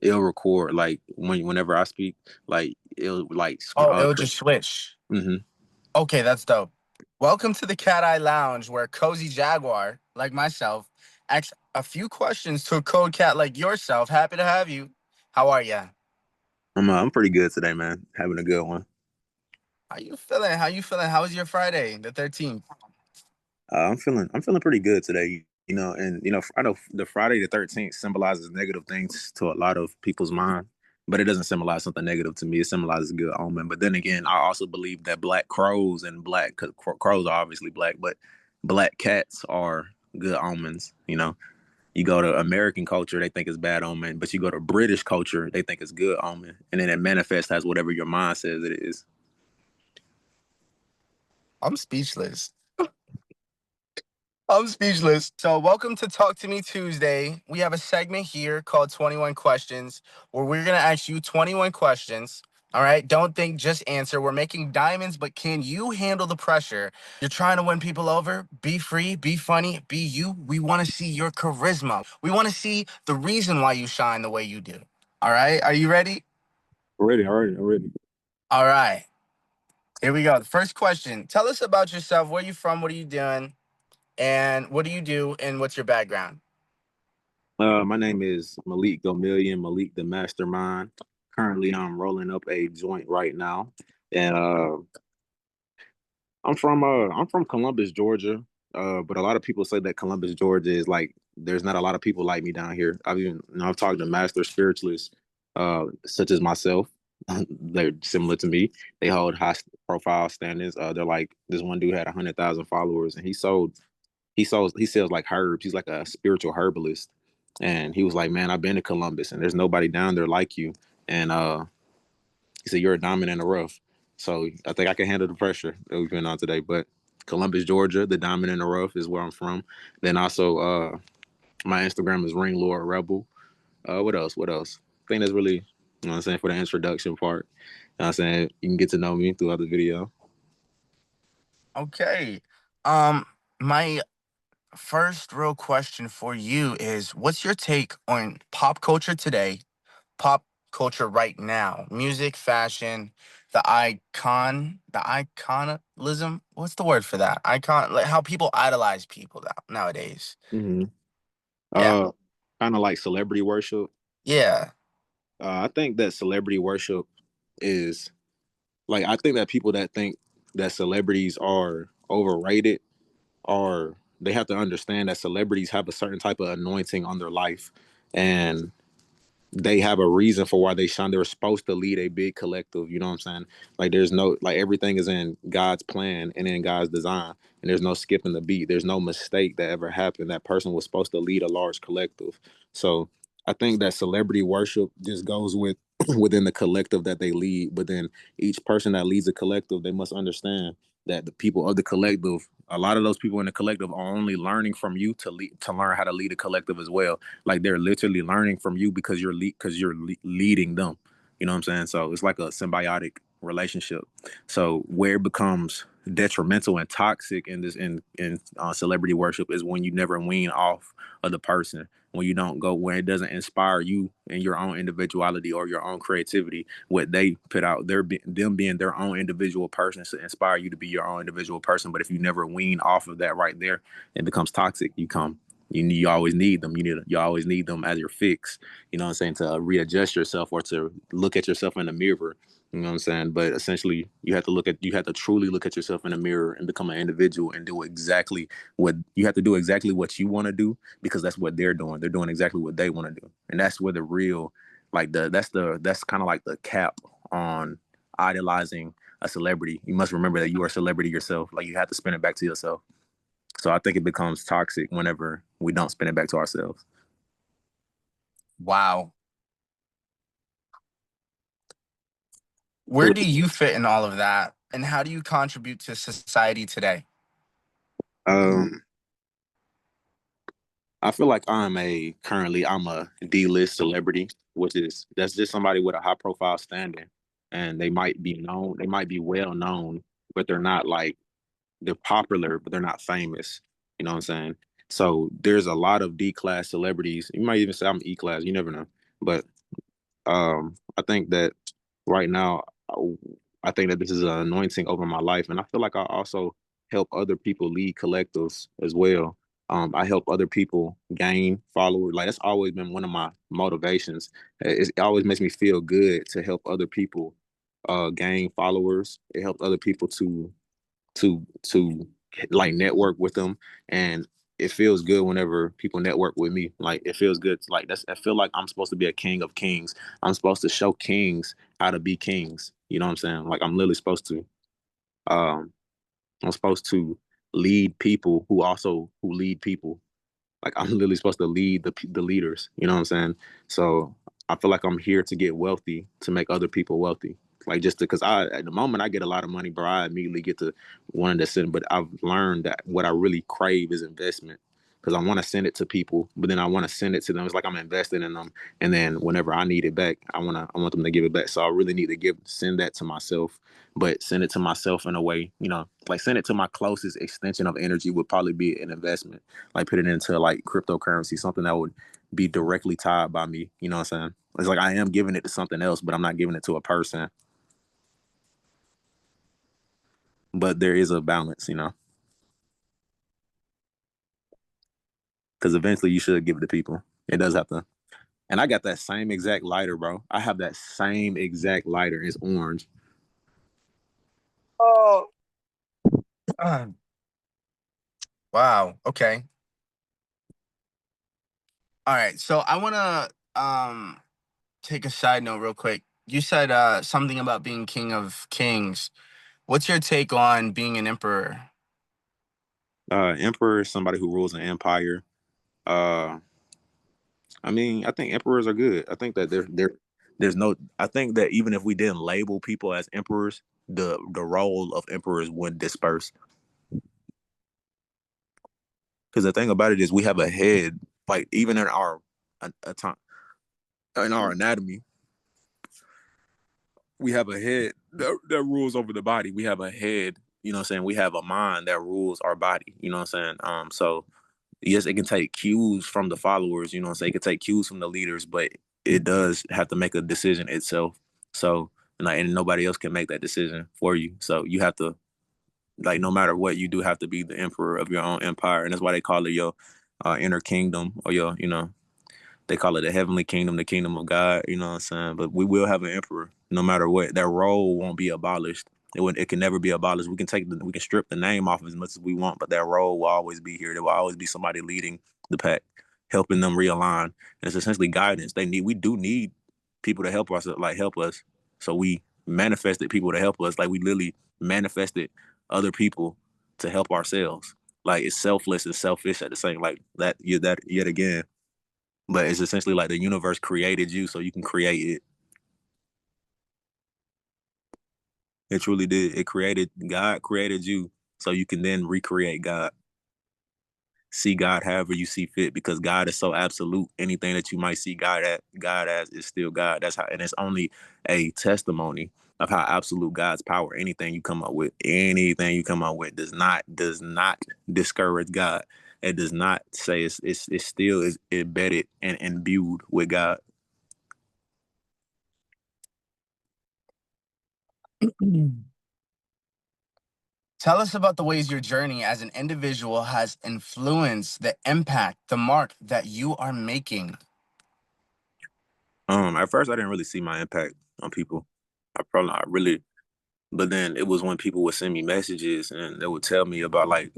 it'll record like whenever I speak, like it'll like Oh, it'll just switch. mm-hmm. Okay, that's dope. Welcome to the Cat Eye Lounge, where Cozy Jaguar, like myself, asks a few questions to a cold cat like yourself. Happy to have you. How are ya? I'm pretty good today, man. Having a good one. How you feeling? How you feeling? How was your Friday, the 13th? I'm feeling pretty good today. And I know the Friday the 13th symbolizes negative things to a lot of people's mind, but it doesn't symbolize something negative to me. It symbolizes good omen. But then again, I also believe that black crows and black, cause crows are obviously black, but black cats are good omens. You go to American culture, they think it's bad omen, but you go to British culture, they think it's good omen, and then it manifests as whatever your mind says it is. I'm speechless. I'm speechless. So, welcome to Talk to Me Tuesday. We have a segment here called 21 Questions where we're going to ask you 21 questions. All right. Don't think, just answer. We're making diamonds, but can you handle the pressure? You're trying to win people over. Be free, be funny, be you. We want to see your charisma. We want to see the reason why you shine the way you do. All right. Are you ready? Already. All right. Here we go. The first question. Tell us about yourself. Where you from? What are you doing? And what do you do? And what's your background? My name is Malik Gomillion, Malik the Mastermind. Currently, I'm rolling up a joint right now, and I'm from Columbus, Georgia. But a lot of people say that Columbus, Georgia, is like there's not a lot of people like me down here. I've talked to master spiritualists, such as myself. They're similar to me. They hold high profile standards. They're like this one dude had 100,000 followers, and he sells like herbs. He's like a spiritual herbalist. And he was like, "Man, I've been to Columbus and there's nobody down there like you." And he said, "You're a diamond in the rough." So I think I can handle the pressure that we've been on today. But Columbus, Georgia, the diamond in the rough is where I'm from. Then also my Instagram is Ringlordrebel. What else? What else? I think that's really, what I'm saying, for the introduction part. What I'm saying, you can get to know me throughout the video. Okay. Um, my first real question for you is what's your take on pop culture today, pop culture right now? Music, fashion, the iconism. What's the word for that? Icon, like how people idolize people nowadays. hmm Yeah. Uh, Kind of like celebrity worship. Yeah. I think that celebrity worship is like I think that people that think that celebrities are overrated are they have to understand that celebrities have a certain type of anointing on their life, and they have a reason for why they shine. They're supposed to lead a big collective. You know what I'm saying? Like there's no like everything is in God's plan and in God's design, and there's no skipping the beat. There's no mistake that ever happened. That person was supposed to lead a large collective. So I think that celebrity worship just goes with within the collective that they lead. But then each person that leads a collective, they must understand that the people of the collective, a lot of those people in the collective are only learning from you to learn how to lead a collective as well. Like they're literally learning from you because leading them. You know what I'm saying? So it's like a symbiotic relationship. So where it becomes detrimental and toxic in this in celebrity worship is when you never wean off of the person, when you don't go, when it doesn't inspire you and your own individuality or your own creativity, what they put out, them being their own individual person to inspire you to be your own individual person. But if you never wean off of that right there, it becomes toxic. You always need them. You always need them as your fix. You know what I'm saying, to readjust yourself or to look at yourself in the mirror. You know what I'm saying? But essentially, you have to truly look at yourself in the mirror and become an individual and do exactly what you have to do, exactly what you want to do, because that's what they're doing. They're doing exactly what they want to do, and that's where the real, like that's kind of like the cap on idolizing a celebrity. You must remember that you are a celebrity yourself. Like you have to spin it back to yourself. So I think it becomes toxic whenever we don't spin it back to ourselves. Wow. Where do you fit in all of that? And how do you contribute to society today? Um, I feel like I'm a D-list celebrity, which is that's just somebody with a high profile standing, and they might be well known, but they're popular, but they're not famous. You know what I'm saying? So there's a lot of D class celebrities. You might even say I'm E class. You never know, but I think that right now, I think that this is an anointing over my life, and I feel like I also help other people lead collectives as well. I help other people gain followers. Like that's always been one of my motivations. It always makes me feel good to help other people gain followers. It helps other people to like network with them, and it feels good whenever people network with me. Like it feels good. Like that's I feel like I'm supposed to be a king of kings. I'm supposed to show kings how to be kings. You know what I'm saying? Like I'm literally supposed to. Um, I'm supposed to lead people who lead people. Like I'm literally supposed to lead the leaders. You know what I'm saying? So I feel like I'm here to get wealthy to make other people wealthy. Like just because I at the moment I get a lot of money, bro, I immediately get to wanting to send. But I've learned that what I really crave is investment. Because I want to send it to people, but then I want to send it to them. It's like I'm investing in them, and then whenever I need it back, I want them to give it back. So I really need to send that to myself, but send it to myself in a way, like send it to my closest extension of energy would probably be an investment, like put it into like cryptocurrency, something that would be directly tied by me. You know what I'm saying? It's like I am giving it to something else, but I'm not giving it to a person. But there is a balance, because eventually you should give it to people. It does have to. And I got that same exact lighter, bro. I have that same exact lighter. It's orange. Oh, uh, wow. Okay. All right. So I want to take a side note real quick. You said something about being king of kings. What's your take on being an emperor? Emperor is somebody who rules an empire. Uh, I mean, I think emperors are good. I think that there's no. I think that even if we didn't label people as emperors, the role of emperors would disperse. Because the thing about it is, we have a head. Like even in our in our anatomy, we have a head that rules over the body. We have a head. You know what I'm saying? We have a mind that rules our body. You know what I'm saying? So yes, it can take cues from the followers, you know what I'm saying? It can take cues from the leaders, but it does have to make a decision itself. So, and nobody else can make that decision for you. So you have to, like, no matter what, you do have to be the emperor of your own empire. And that's why they call it your inner kingdom or they call it the heavenly kingdom, the kingdom of God, you know what I'm saying? But we will have an emperor no matter what. That role won't be abolished. It can never be abolished. We can strip the name off as much as we want, but that role will always be here. There will always be somebody leading the pack, helping them realign. And it's essentially guidance. We do need people to help us. So we manifested people to help us. Like we literally manifested other people to help ourselves. Like it's selfless and selfish at the same that yet again. But it's essentially like the universe created you so you can create it. It truly did. God created you so you can then recreate God. See God however you see fit because God is so absolute. Anything that you might see God as is still God. That's how, and it's only a testimony of how absolute God's power. Anything you come up with does not discourage God. It does not say it still is embedded and imbued with God. Tell us about the ways your journey as an individual has influenced the impact, the mark that you are making. At first I didn't really see my impact on people. I really, but then it was when people would send me messages and they would tell me about like,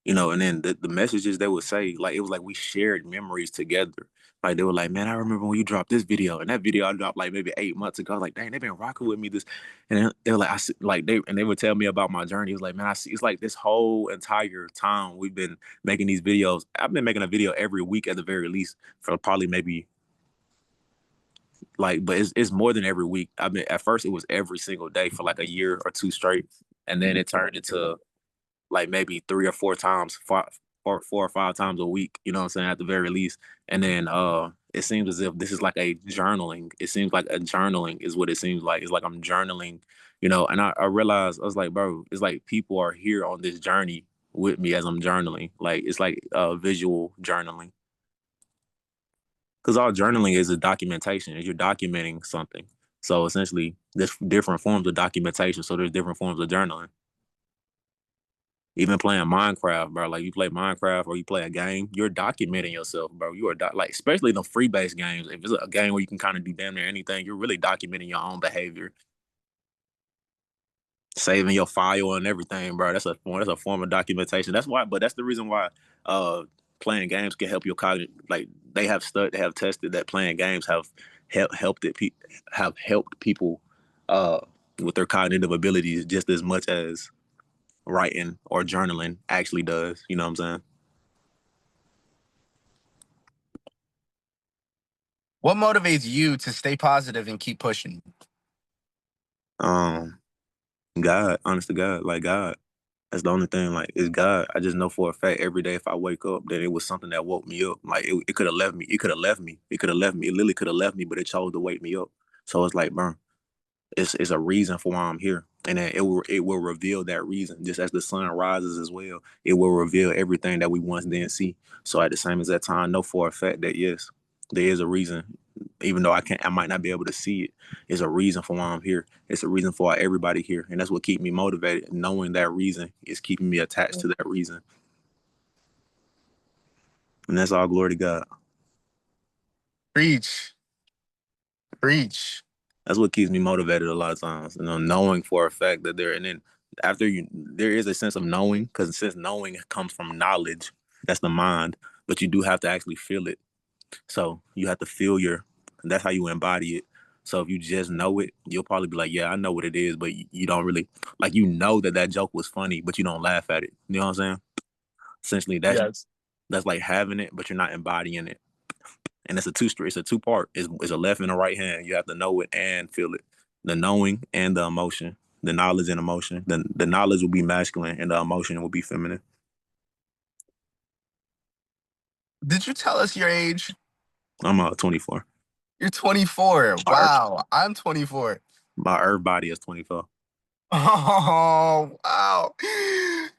and then the messages they would say, like it was like we shared memories together. Like they were like, man, I remember when you dropped this video, and that video I dropped like maybe 8 months ago. I was like, dang, they've been rocking with me this, and then they were like, they would tell me about my journey. It was like, man, I see. It's like this whole entire time we've been making these videos. I've been making a video every week at the very least for probably maybe like, but it's more than every week. I mean, at first it was every single day for like a year or two straight, and then it turned into like maybe three or four times, or 4 or 5 times a week. You know what I'm saying? At the very least, and then it seems as if this is like a journaling. It seems like a journaling is what it seems like. It's like I'm journaling, and I realized I was like, bro, it's like people are here on this journey with me as I'm journaling. Like it's like visual journaling. Because all journaling is a documentation. Is you're documenting something. So essentially, there's different forms of documentation. So there's different forms of journaling. Even playing Minecraft, bro. Like you play Minecraft or you play a game, you're documenting yourself, bro. You are like, especially the free base games. If it's a game where you can kind of do damn near anything, you're really documenting your own behavior, saving your file and everything, bro. That's a form of documentation. That's why, but that's the reason why uh playing games can help your cognitive. Like they have tested that playing games have helped have helped people uh with their cognitive abilities just as much as writing or journaling actually does. You know what I'm saying? What motivates you to stay positive and keep pushing? Um, God, honest to God, like God. That's the only thing. Like, it's God. I just know for a fact every day if I wake up that it was something that woke me up. Like it could have left me. It could have left me. It could have left me. It literally could have left me, but it chose to wake me up. So it's like, bro, it's a reason for why I'm here. And then it will reveal that reason. Just as the sun rises as well, it will reveal everything that we once didn't see. So at the same as that time, I know for a fact that yes, there is a reason. Even though I might not be able to see it. It's a reason for why I'm here. It's a reason for why everybody here. And that's what keeps me motivated. Knowing that reason is keeping me attached to that reason. And that's all glory to God. Preach, preach. That's what keeps me motivated a lot of times. Knowing for a fact that there, and then after you, there is a sense of knowing, because since knowing comes from knowledge, that's the mind, but you do have to actually feel it. So you have to feel that's how you embody it. So if you just know it, you'll probably be like, yeah, I know what it is, but you don't really, like, you know that joke was funny, but you don't laugh at it. You know what I'm saying? Essentially, Yes. that's like having it, but you're not embodying it. And it's a two part. It's a left and a right hand. You have to know it and feel it. The knowing and the emotion, the knowledge and emotion. The knowledge will be masculine and the emotion will be feminine. Did you tell us your age? I'm 24. You're 24. My earth, Wow. I'm 24. my earth body is 24. Oh, wow.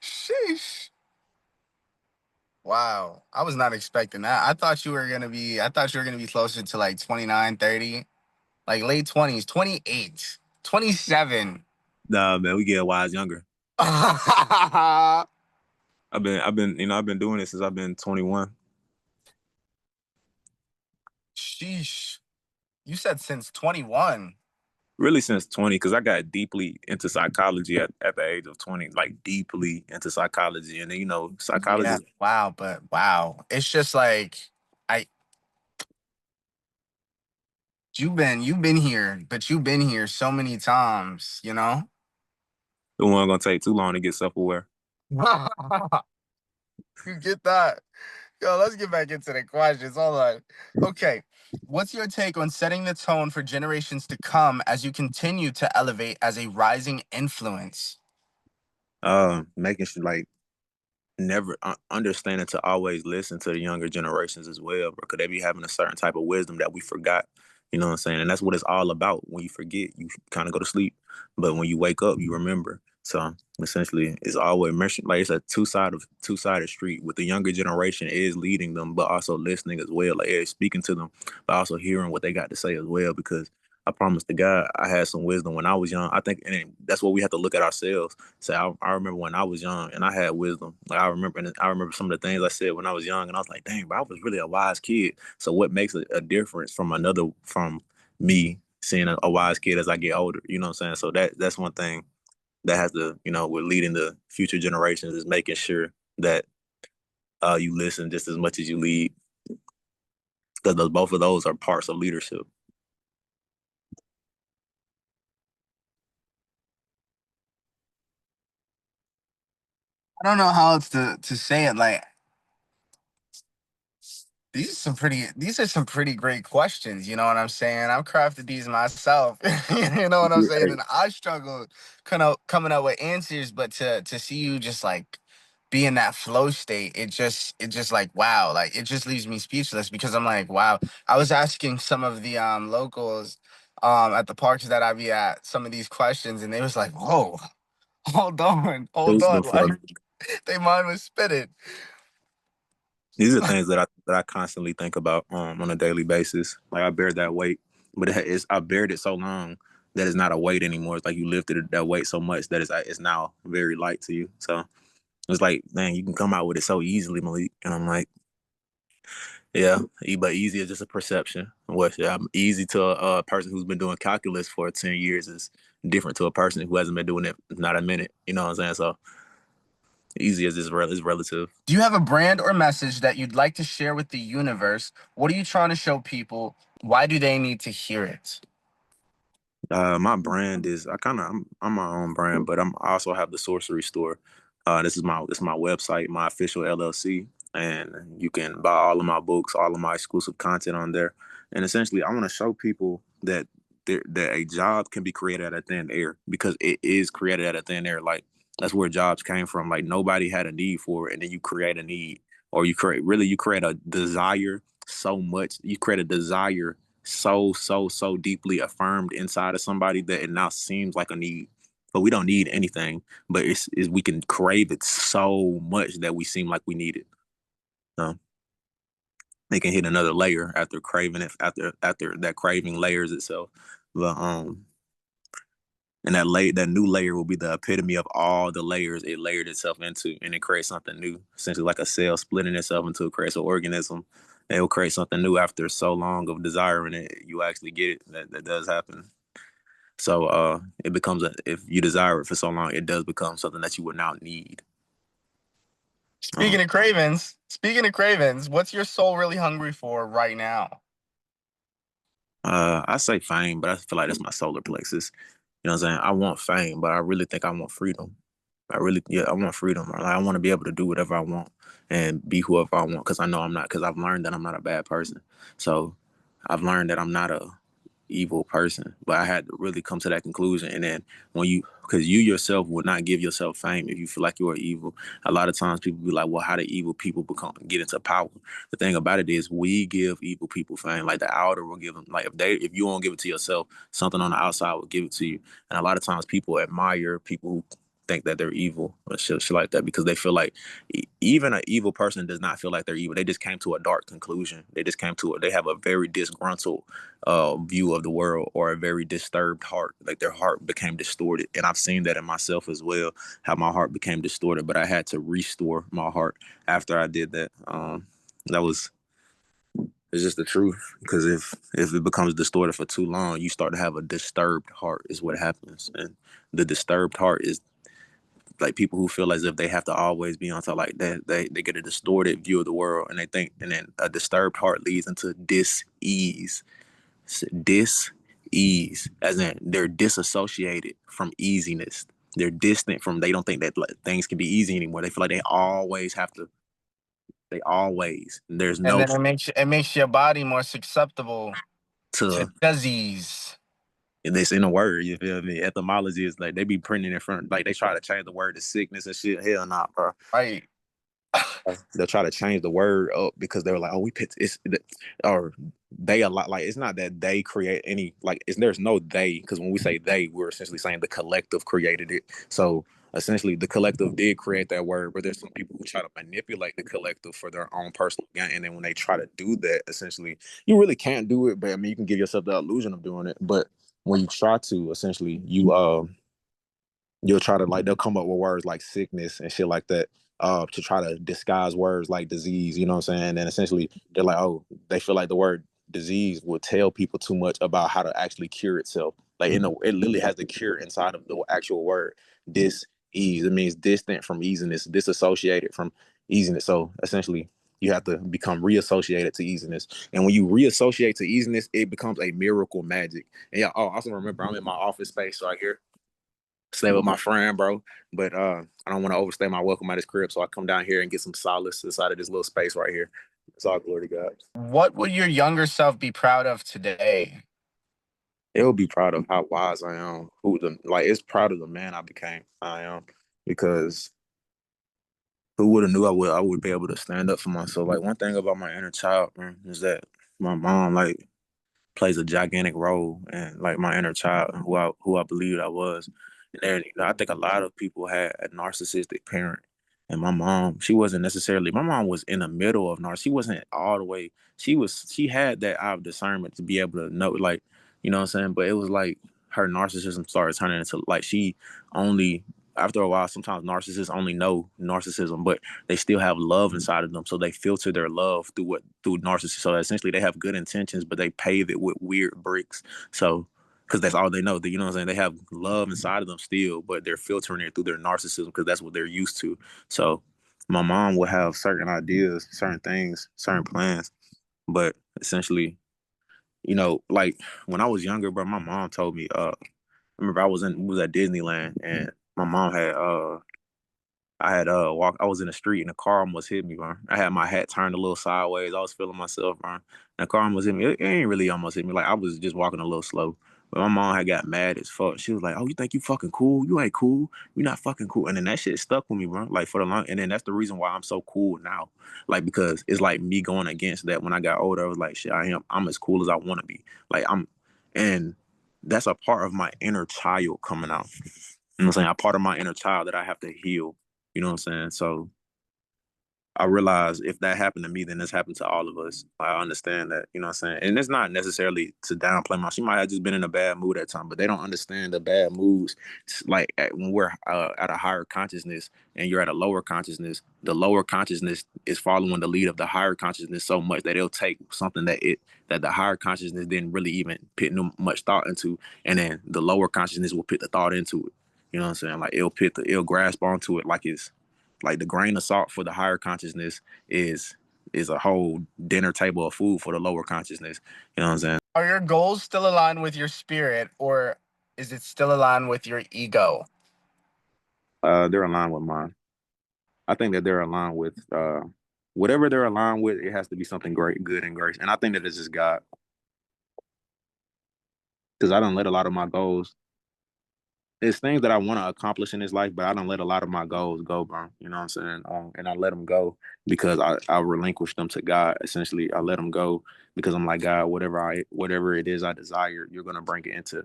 Sheesh. Wow. I was not expecting that. I thought you were gonna be closer to like 29, 30, like late 20s, 28, 27. Nah, man, we get wise younger. I've been doing this since I've been 21. Sheesh. You said since 21. Really since 20, because I got deeply into psychology at the age of 20, like deeply into psychology. And then, Yeah. psychology. Wow, but wow. It's just like I you've been here, but you've been here so many times, you know? It wasn't gonna take too long to get self-aware. You get that? Yo, let's get back into the questions. Hold on. Okay. What's your take on setting the tone for generations to come as you continue to elevate as a rising influence? Making sure, like, never understanding to always listen to the younger generations as well, because they be having a certain type of wisdom that we forgot. You know what I'm saying? And that's what it's all about. When you forget, you kind of go to sleep, but when you wake up, you remember. So essentially, it's always mentioned, like, it's a two sided street. With the younger generation is leading them, but also listening as well. Like, yeah, speaking to them, but also hearing what they got to say as well. Because I promise to God, I had some wisdom when I was young. I think, and that's what we have to look at ourselves. So I remember when I was young and I had wisdom. Like, I remember some of the things I said when I was young, and I was like, dang, but I was really a wise kid. So what makes a difference from me seeing a wise kid as I get older? You know what I'm saying? So that's one thing that has to, with leading the future generations, is making sure that you listen just as much as you lead, because both of those are parts of leadership. I don't know how else to say it. Like these are some pretty great questions, you know what I'm saying? I've crafted these myself. You know what I'm saying? And I struggled coming up with answers, but to see you just like be in that flow state, it just like wow, like it just leaves me speechless because I'm like, wow. I was asking some of the locals at the parks that I be at some of these questions and they was like, whoa, hold on, hold Wisdom on. for Like they mind was spitting. These are things that I constantly think about on a daily basis. Like I bear that weight, but I bared it so long that it's not a weight anymore. It's like you lifted that weight so much that it's now very light to you. So it's like, man, you can come out with it so easily, Malik. And I'm like, yeah, but easy is just a perception. What easy to a person who's been doing calculus for 10 years is different to a person who hasn't been doing it not a minute. You know what I'm saying? So easy is relative. Do you have a brand or message that you'd like to share with the universe? What are you trying to show people? Why do they need to hear it? My brand is I'm my own brand, but I also have the sorcery store. This is my website, my official LLC, and you can buy all of my books, all of my exclusive content on there. And essentially, I want to show people that a job can be created out of thin air because it is created out of thin air. Like that's where jobs came from. Like nobody had a need for it, and then you create a need, or you create a desire so much. You create a desire so deeply affirmed inside of somebody that it now seems like a need. But we don't need anything, but it's we can crave it so much that we seem like we need it. So they can hit another layer after craving it, after that craving layers itself. But and that new layer will be the epitome of all the layers it layered itself into, and it creates something new, essentially like a cell splitting itself into creates an organism. It will create something new after so long of desiring it. You actually get it. That does happen. So it becomes if you desire it for so long, it does become something that you would now need. Um, Speaking of cravens, what's your soul really hungry for right now? I say fame, but I feel like that's my solar plexus. You know what I'm saying? I want fame, but I really think I want freedom. I want freedom. Like, I want to be able to do whatever I want and be whoever I want because I know I'm not, because I've learned that I'm not a bad person. So I've learned that I'm not a evil person, but I had to really come to that conclusion. And then because you yourself would not give yourself fame if you feel like you're evil. A lot of times people be like, well, how do evil people get into power? The thing about it is we give evil people fame. Like the outer will give them, like if you won't give it to yourself, something on the outside will give it to you. And a lot of times people admire people who think that they're evil or shit like that because they feel like even an evil person does not feel like they're evil. They just came to a dark conclusion. They have a very disgruntled view of the world or a very disturbed heart. Like their heart became distorted. And I've seen that in myself as well, how my heart became distorted, but I had to restore my heart after I did that. That was It's just the truth. Because if it becomes distorted for too long, you start to have a disturbed heart is what happens. And the disturbed heart is like people who feel as if they have to always be on top like that. They get a distorted view of the world and they think, and then a disturbed heart leads into dis-ease. Dis-ease, as in they're disassociated from easiness. They're distant from, they don't think that like, things can be easy anymore. They feel like there's And no then it makes your body more susceptible to to disease. this in a word, you feel me? Etymology is like they be printing in front, like they try to change the word to sickness and shit. Hell nah, bro. Right. They'll try to change the word up because they were like, oh, we picked it's or they a lot like it's not that they create any like there's no they because when we say they, we're essentially saying the collective created it. So essentially, the collective did create that word, but there's some people who try to manipulate the collective for their own personal gain. And then when they try to do that, essentially, you really can't do it. But I mean, you can give yourself the illusion of doing it. But when you try to, essentially, you'll try to like they'll come up with words like sickness and shit like that to try to disguise words like disease, you know what I'm saying? And essentially they're like, oh, they feel like the word disease will tell people too much about how to actually cure itself. Like it literally has the cure inside of the actual word dis-ease. It means distant from easiness, disassociated from easiness. So essentially you have to become reassociated to easiness. And when you reassociate to easiness, it becomes a miracle magic. And yeah, oh, I also remember I'm in my office space right here stay with my friend, bro. But I don't want to overstay my welcome at his crib, so I come down here and get some solace inside of this little space right here. It's all glory to God. What would your younger self be proud of today? It will be proud of how wise I am. It's proud of the man I became. I am because who would have knew I would be able to stand up for myself. Like one thing about my inner child, man, is that my mom like plays a gigantic role in like my inner child and who I believed I was. And then, I think a lot of people had a narcissistic parent, And my mom, she wasn't necessarily. My mom was in the middle of narcissism. She wasn't all the way. She had that eye of discernment to be able to know, like, you know what I'm saying. But it was like her narcissism started turning into like she only after a while. Sometimes narcissists only know narcissism, but they still have love inside of them, so they filter their love through narcissists. So essentially, they have good intentions, but they pave it with weird bricks. So because that's all they know. You know what I'm saying? They have love inside of them still, but they're filtering it through their narcissism because that's what they're used to. So my mom would have certain ideas, certain things, certain plans, but essentially, you know, like when I was younger, bro, my mom told me, I remember we was at Disneyland and my mom had I had I was in the street and the car almost hit me, bro. I had my hat turned a little sideways. I was feeling myself, bro. And the car almost hit me. It ain't really almost hit me. Like I was just walking a little slow. But my mom had got mad as fuck. She was like, "Oh, you think you fucking cool? You ain't cool. You not fucking cool." And then that shit stuck with me, bro. Like for the long. And then that's the reason why I'm so cool now. Like because it's like me going against that. When I got older, I was like, "Shit, I'm as cool as I want to be." Like and that's a part of my inner child coming out. You know what I'm saying? A part of my inner child that I have to heal. You know what I'm saying? So I realize if that happened to me, then this happened to all of us. I understand that, you know what I'm saying? And it's not necessarily to downplay my, she might have just been in a bad mood at time, but they don't understand the bad moods. It's like when we're at a higher consciousness and you're at a lower consciousness, the lower consciousness is following the lead of the higher consciousness so much that it'll take something that the higher consciousness didn't really even put much thought into. And then the lower consciousness will put the thought into it. You know what I'm saying? Like it'll grasp onto it like it's like the grain of salt for the higher consciousness is a whole dinner table of food for the lower consciousness. You know what I'm saying? Are your goals still aligned with your spirit, or is it still aligned with your ego? They're aligned with mine. I think that they're aligned with whatever they're aligned with. It has to be something great, good, and grace. And I think that it's just God because I don't let a lot of my goals. It's things that I want to accomplish in this life, but I don't let a lot of my goals go, bro. You know what I'm saying? And I let them go because I relinquish them to God. Essentially, I let them go because I'm like, God, whatever it is I desire, you're gonna bring it into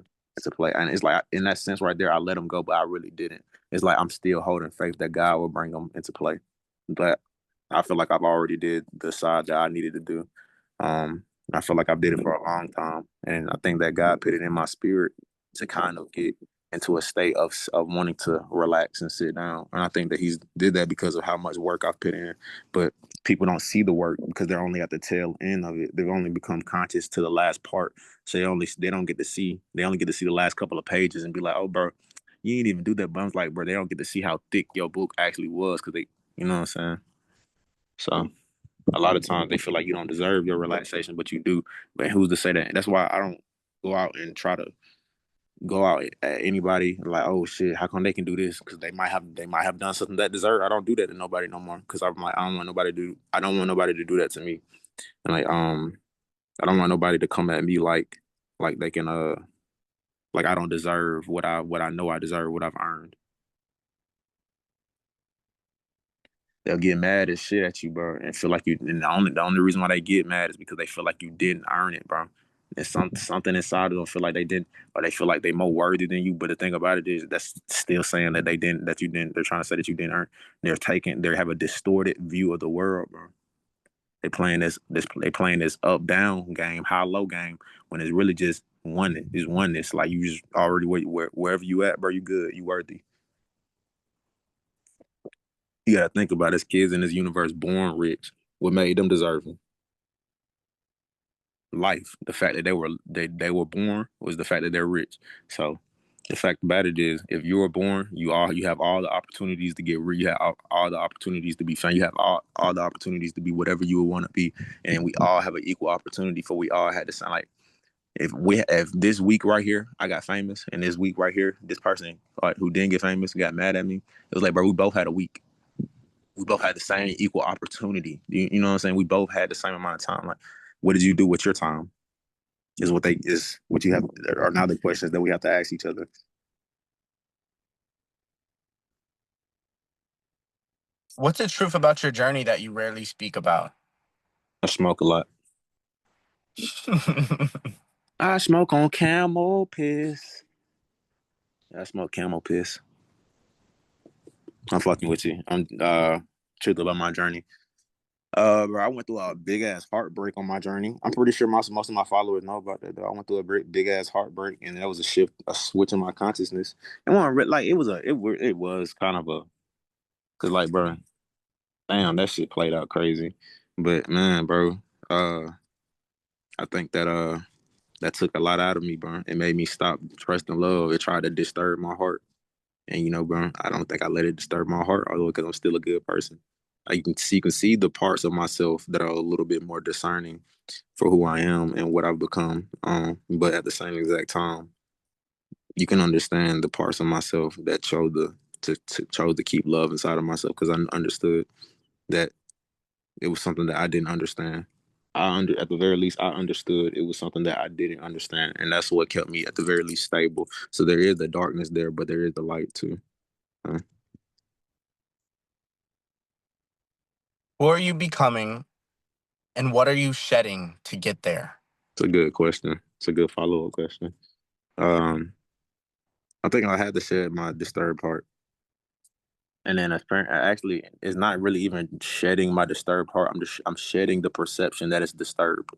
play. And it's like in that sense right there, I let them go, but I really didn't. It's like I'm still holding faith that God will bring them into play. But I feel like I've already did the side that I needed to do. I feel like I did it for a long time, and I think that God put it in my spirit to kind of get into a state of wanting to relax and sit down. And I think that he's did that because of how much work I've put in. But people don't see the work because they're only at the tail end of it. They've only become conscious to the last part. So they don't get to see they only get to see the last couple of pages and be like, oh bro, you ain't even do that. But I was like, bro, they don't get to see how thick your book actually was because they you know what I'm saying? So a lot of times they feel like you don't deserve your relaxation, but you do. But who's to say that? That's why I don't go out and try to go out at anybody like, oh shit, how come they can do this? Because they might have done something that deserve. I don't do that to nobody no more. Because I'm like, I don't want nobody to do that to me. And like I don't want nobody to come at me like they can like I don't deserve what I know I deserve, what I've earned. They'll get mad as shit at you, bro, and feel like you. And the only reason why they get mad is because they feel like you didn't earn it, bro. And something inside of them feel like they didn't, or they feel like they more worthy than you. But the thing about it is, that's still saying that they didn't, that you didn't. They're trying to say that you didn't earn. They have a distorted view of the world, bro. They playing this up down game, high low game, when it's really just oneness. It's oneness. Like you just already wherever you at, bro. You good. You worthy. You gotta think about it. Kids in this universe born rich. What made them deserving? Life. The fact that they were born was the fact that they're rich. So the fact about it is, if you were born, you have all the opportunities to get rich. You have all the opportunities to be famous. You have all the opportunities to be whatever you would want to be, and we all have an equal opportunity. For we all had to sound like if this week right here I got famous, and this week right here this person who didn't get famous got mad at me. It was like, bro, we both had a week. We both had the same equal opportunity. You know what I'm saying? We both had the same amount of time. Like, what did you do with your time? Is what you have are now the questions that we have to ask each other. What's the truth about your journey that you rarely speak about? I smoke a lot. I smoke on camel piss. I smoke camel piss. I'm fucking with you. I'm truth about my journey. Bro, I went through a big ass heartbreak on my journey. I'm pretty sure most of my followers know about that. Though. I went through a big ass heartbreak, and that was a switch in my consciousness. And like it was kind of a, cause like, bro, damn, that shit played out crazy. But man, bro, I think that took a lot out of me, bro. It made me stop trusting love. It tried to disturb my heart. And bro, I don't think I let it disturb my heart, although because I'm still a good person. You can see the parts of myself that are a little bit more discerning for who I am and what I've become. But at the same exact time, you can understand the parts of myself that chose to keep love inside of myself because I understood that it was something that I didn't understand. At the very least, I understood it was something that I didn't understand, and that's what kept me at the very least stable. So there is the darkness there, but there is the light too. Uh, Who are you becoming, and what are you shedding to get there? it's a good question. It's a good follow up question. Um, I think I had to shed my disturbed heart, and then actually, it's not really even shedding my disturbed heart. I'm shedding the perception that it's disturbed.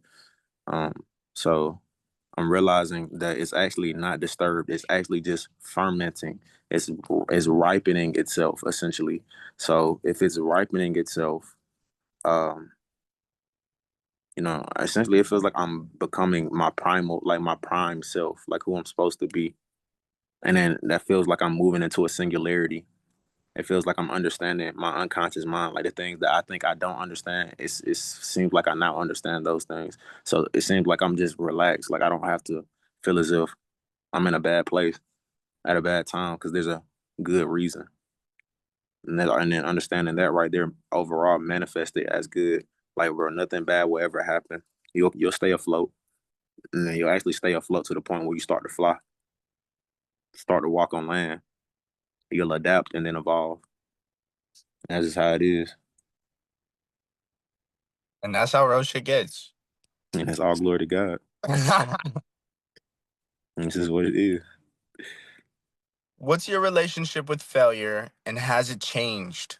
Um, so I'm realizing that it's actually not disturbed. It's actually just fermenting. It's ripening itself essentially. So if it's ripening itself, um, essentially it feels like I'm becoming my prime self, like who I'm supposed to be. And then that feels like I'm moving into a singularity. It feels like I'm understanding my unconscious mind, like the things that I think I don't understand. It seems like I now understand those things. So it seems like I'm just relaxed. Like I don't have to feel as if I'm in a bad place at a bad time because there's a good reason. And then understanding that right there overall manifested as good. Like bro, nothing bad will ever happen. You'll stay afloat, and then you'll actually stay afloat to the point where you start to fly, start to walk on land. You'll adapt and then evolve. That's just how it is, And that's how real shit gets. and that's all glory to God. And this is what it is. What's your relationship with failure, and has it changed?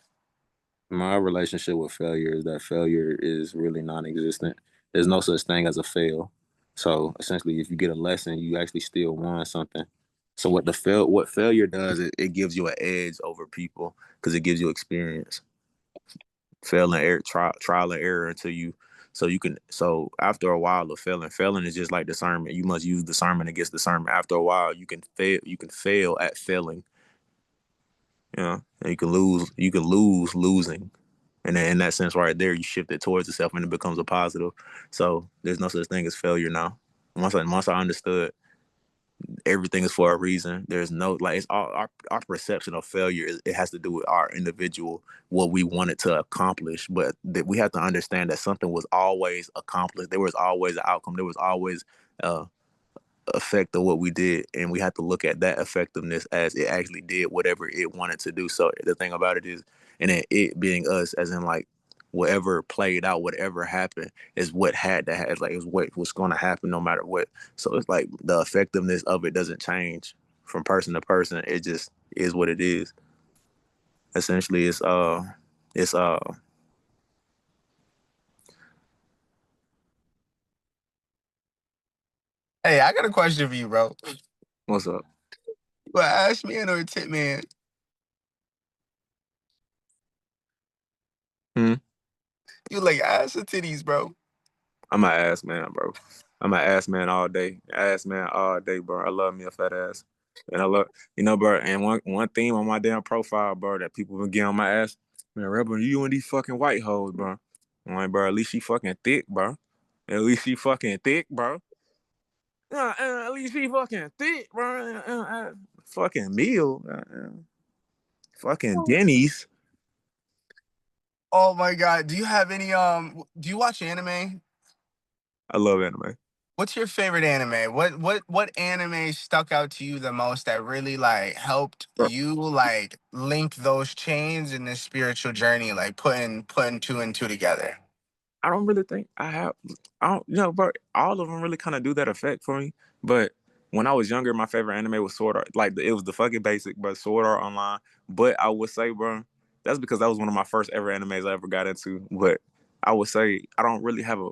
My relationship with failure is that failure is really non-existent. There's no such thing as a fail. So essentially, if you get a lesson, you actually still won something. So what failure does, it gives you an edge over people because it gives you experience. Fail and error, trial and error until you, so after a while of failing is just like discernment. You must use discernment against discernment. After a while, you can fail at failing. And you can lose losing. And then in that sense, right there, you shift it towards yourself, and it becomes a positive. So there's no such thing as failure now. Once I understood everything is for a reason. There's no like it's all our perception of failure. It has to do with our individual what we wanted to accomplish, but that we have to understand that something was always accomplished. There was always an outcome. There was always uh, effect of what we did, and we have to look at that effectiveness as it actually did whatever it wanted to do. So the thing about it is, and then it being us, as in like whatever played out, whatever happened, is what had to happen. Like it's what was going to happen no matter what. So it's like the effectiveness of it doesn't change from person to person. It just is what it is. Essentially, it's. Hey, I got a question for you, bro. What's up? Well, ask me or Ttmt. Hmm? You like ass or titties, bro? I'm an ass man, bro. I'm an ass man all day. Ass man all day, bro. I love me a fat ass. And I love, bro. And one theme on my damn profile, bro, that people been getting on my ass, man, Rebel, you and these fucking white hoes, bro. I'm like, bro, at least she fucking thick, bro. At least she fucking thick, bro. At least she fucking thick, bro. Fucking meal. Fucking Denny's. Oh my god. Do you have any do you watch anime? I love anime. What's your favorite anime? What anime stuck out to you the most that really like helped Bro, you like link those chains in this spiritual journey, like putting two and two together? I don't really think I have. I don't, bro. All of them really kind of do that effect for me, but when I was younger, my favorite anime was Sword Art. Like it was the fucking basic, but Sword Art Online. But I would say, bro, that's because that was one of my first ever animes I ever got into. But I would say I don't really have a.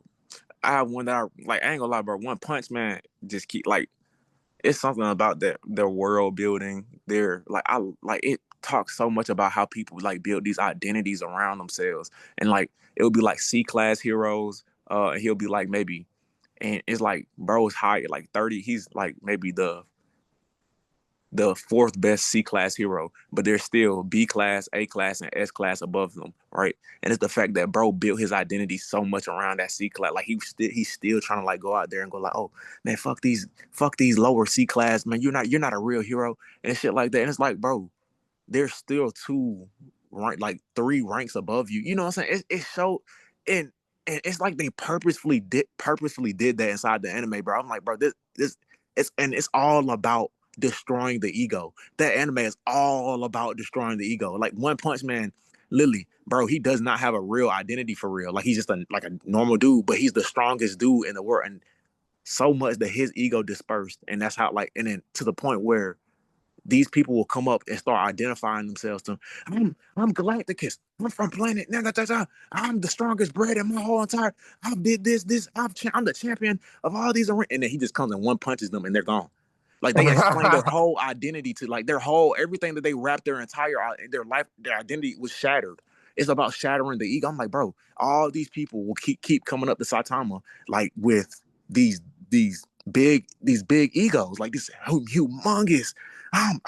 I have one that I like. I ain't gonna lie, bro. One Punch Man just keep like it's something about that their world building. Their like I like it talks so much about how people like build these identities around themselves, and like it would be like C class heroes. And he'll be like maybe, and it's like bro is high at like 30. He's like maybe the fourth best C class hero, but there's still B class, A class, and S class above them, right? And it's the fact that bro built his identity so much around that C class. Like he's still trying to like go out there and go like, oh man, fuck these lower C class, man. You're not a real hero and shit like that. And it's like, bro, there's still like three ranks above you. You know what I'm saying? It showed and and it's like they purposefully did that inside the anime, bro. I'm like, bro, this it's all about destroying the ego. That anime is all about destroying the ego. Like One Punch Man, Lily, bro, he does not have a real identity for real. Like he's just like a normal dude, but he's the strongest dude in the world, and so much that his ego dispersed, and that's how like, and then to the point where these people will come up and start identifying themselves to I'm Galacticus. I'm from planet. I'm the strongest bred in my whole entire. I did this. I'm the champion of all these. And then he just comes and one punches them and they're gone. Like they explain their whole identity to like their whole everything that they wrapped their entire their life, their identity was shattered. It's about shattering the ego. I'm like, bro, all these people will keep coming up to Saitama like with these these big egos, like this humongous I'm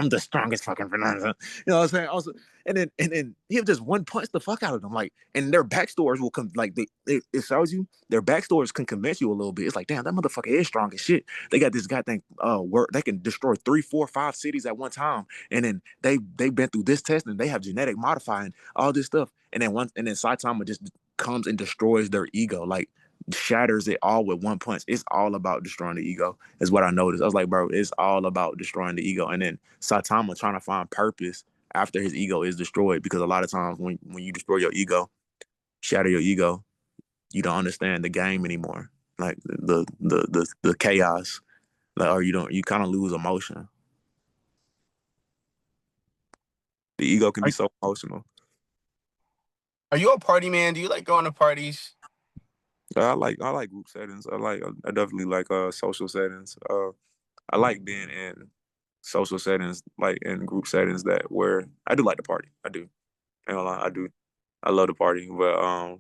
the strongest fucking Fernando. You know what I'm saying? Also, and then he'll just one punch the fuck out of them. Like, and their backstories will come like it shows you their backstories can convince you a little bit. It's like, damn, that motherfucker is strong as shit. They got this guy thing work they can destroy 3, 4, 5 cities at one time. And then they've been through this test and they have genetic modifying all this stuff. And then Saitama just comes and destroys their ego. Like shatters it all with one punch. It's all about destroying the ego, is what I noticed. I was like, bro, it's all about destroying the ego. And then Saitama trying to find purpose after his ego is destroyed, because a lot of times when you destroy your ego, shatter your ego, you don't understand the game anymore. Like the chaos. Like, or you kind of lose emotion. The ego can be so emotional. Are you a party man? Do you like going to parties? I like group settings. I definitely like social settings. I like being in social settings, like in group settings that where I do like the party. I do. Ain't gonna lie, I do. I love the party, but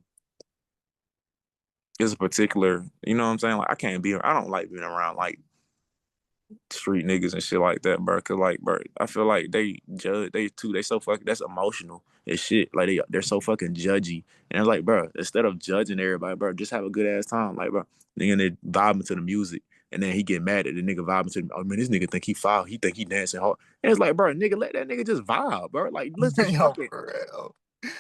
it's a particular, you know what I'm saying? Like I don't like being around like street niggas and shit like that, bro. Cause like, bro, I feel like they so fucking, that's emotional as shit. Like they're so fucking judgy. And it's like, bro, instead of judging everybody, bro, just have a good ass time. Like, bro, nigga, they vibing to the music. And then he get mad at the nigga vibing to, oh man, this nigga think he foul. He think he dancing hard. And it's like, bro, nigga, let that nigga just vibe, bro. Like, let's just Yo, fucking, for real.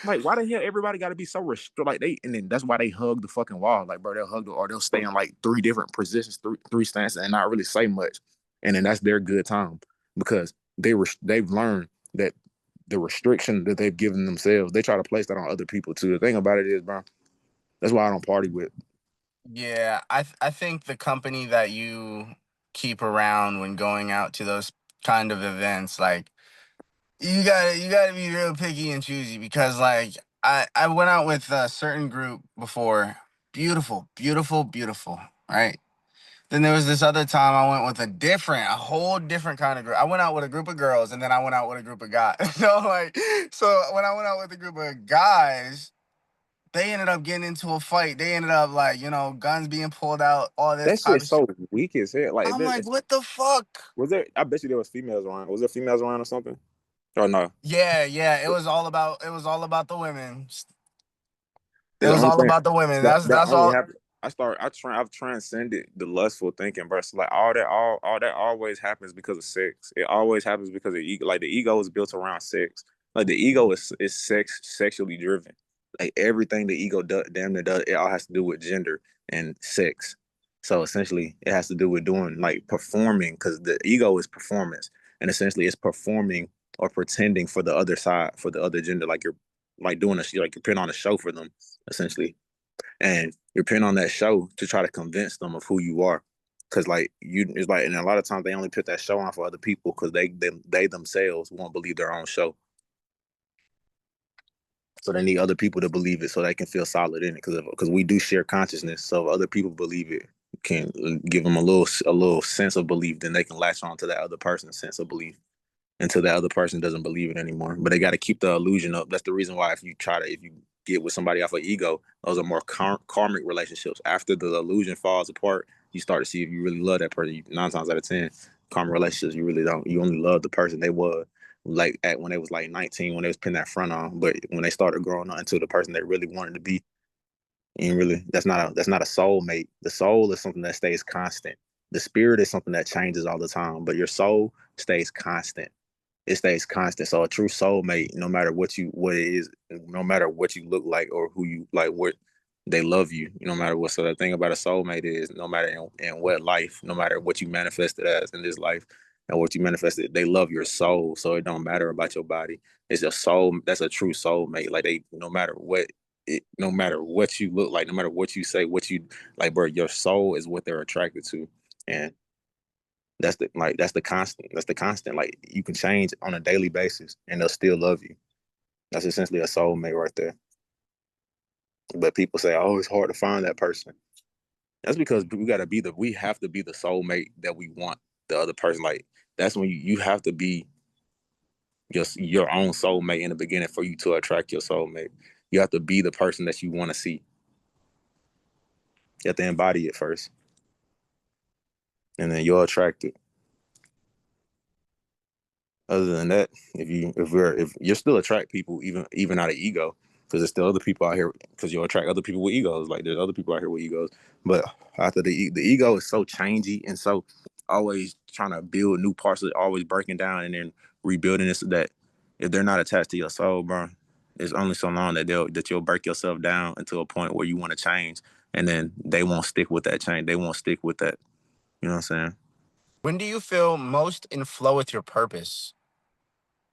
like, why the hell everybody got to be so restricted? Like and then that's why they hug the fucking wall. Like, bro, they'll hug or they'll stay in like three different positions, three stances, and not really say much. And then that's their good time, because they've learned that the restriction that they've given themselves, they try to place that on other people too. The thing about it is, bro, that's why I don't party with. Yeah, I think the company that you keep around when going out to those kind of events, like you gotta be real picky and choosy, because like I went out with a certain group before, beautiful, beautiful, beautiful, right? Then there was this other time I went with a whole different kind of group. I went out with a group of girls, and then I went out with a group of guys. So when I went out with a group of guys, they ended up getting into a fight. They ended up like, guns being pulled out, all this That type shit's of shit. so weak as hell. Like, I'm like, what the fuck? was there? I bet you there was females around. Was there females around or something? Or no? Yeah. It was all about the women. It It's the was only all thing about the women. that That's only all. happened. I've transcended the lustful thinking, bro. So like all that always happens because of sex. It always happens because of ego. Like the ego is built around sex. Like the ego is sexually driven. Like everything the ego damn near does, it all has to do with gender and sex. So essentially, it has to do with doing like performing, because the ego is performance, and essentially it's performing or pretending for the other side, for the other gender, like you're like doing like you're putting on a show for them essentially, and you're putting on that show to try to convince them of who you are. Cause like you, it's like, and a lot of times they only put that show on for other people because they themselves won't believe their own show. So they need other people to believe it so they can feel solid in it. Because we do share consciousness. So if other people believe it, can give them a little sense of belief, then they can latch on to that other person's sense of belief until that other person doesn't believe it anymore. But they got to keep the illusion up. That's the reason why if you get with somebody off of ego, those are more karmic relationships. After the illusion falls apart, you start to see if you really love that person. 9 times out of 10, karmic relationships, you really don't. You only love the person they was like at when they was like 19, when they was putting that front on. But when they started growing on into the person they really wanted to be, and really that's not a soulmate. The soul is something that stays constant. The spirit is something that changes all the time, but your soul stays constant. It stays constant. So a true soulmate, no matter what it is, no matter what you look like or who you like, what they love you, no matter what. So the thing about a soulmate is no matter in what life, no matter what you manifested as in this life and what you manifested, they love your soul. So it don't matter about your body. It's your soul. That's a true soulmate. Like they, no matter what you look like, no matter what you say, what you like, bro, your soul is what they're attracted to. And that's the constant. That's the constant. Like you can change on a daily basis and they'll still love you. That's essentially a soulmate right there. But people say, oh, it's hard to find that person. That's because we have to be the soulmate that we want the other person. Like that's when you have to be your own soulmate in the beginning for you to attract your soulmate. You have to be the person that you want to see. You have to embody it first. And then you'll attract it. Other than that, if you're still attract people even out of ego, because there's still other people out here, because you'll attract other people with egos. Like there's other people out here with egos, but after the ego is so changey and so always trying to build new parts of it, always breaking down and then rebuilding this, that if they're not attached to your soul, bro, it's only so long that you'll break yourself down into a point where you want to change, and then they won't stick with that change. They won't stick with that. You know what I'm saying? When do you feel most in flow with your purpose?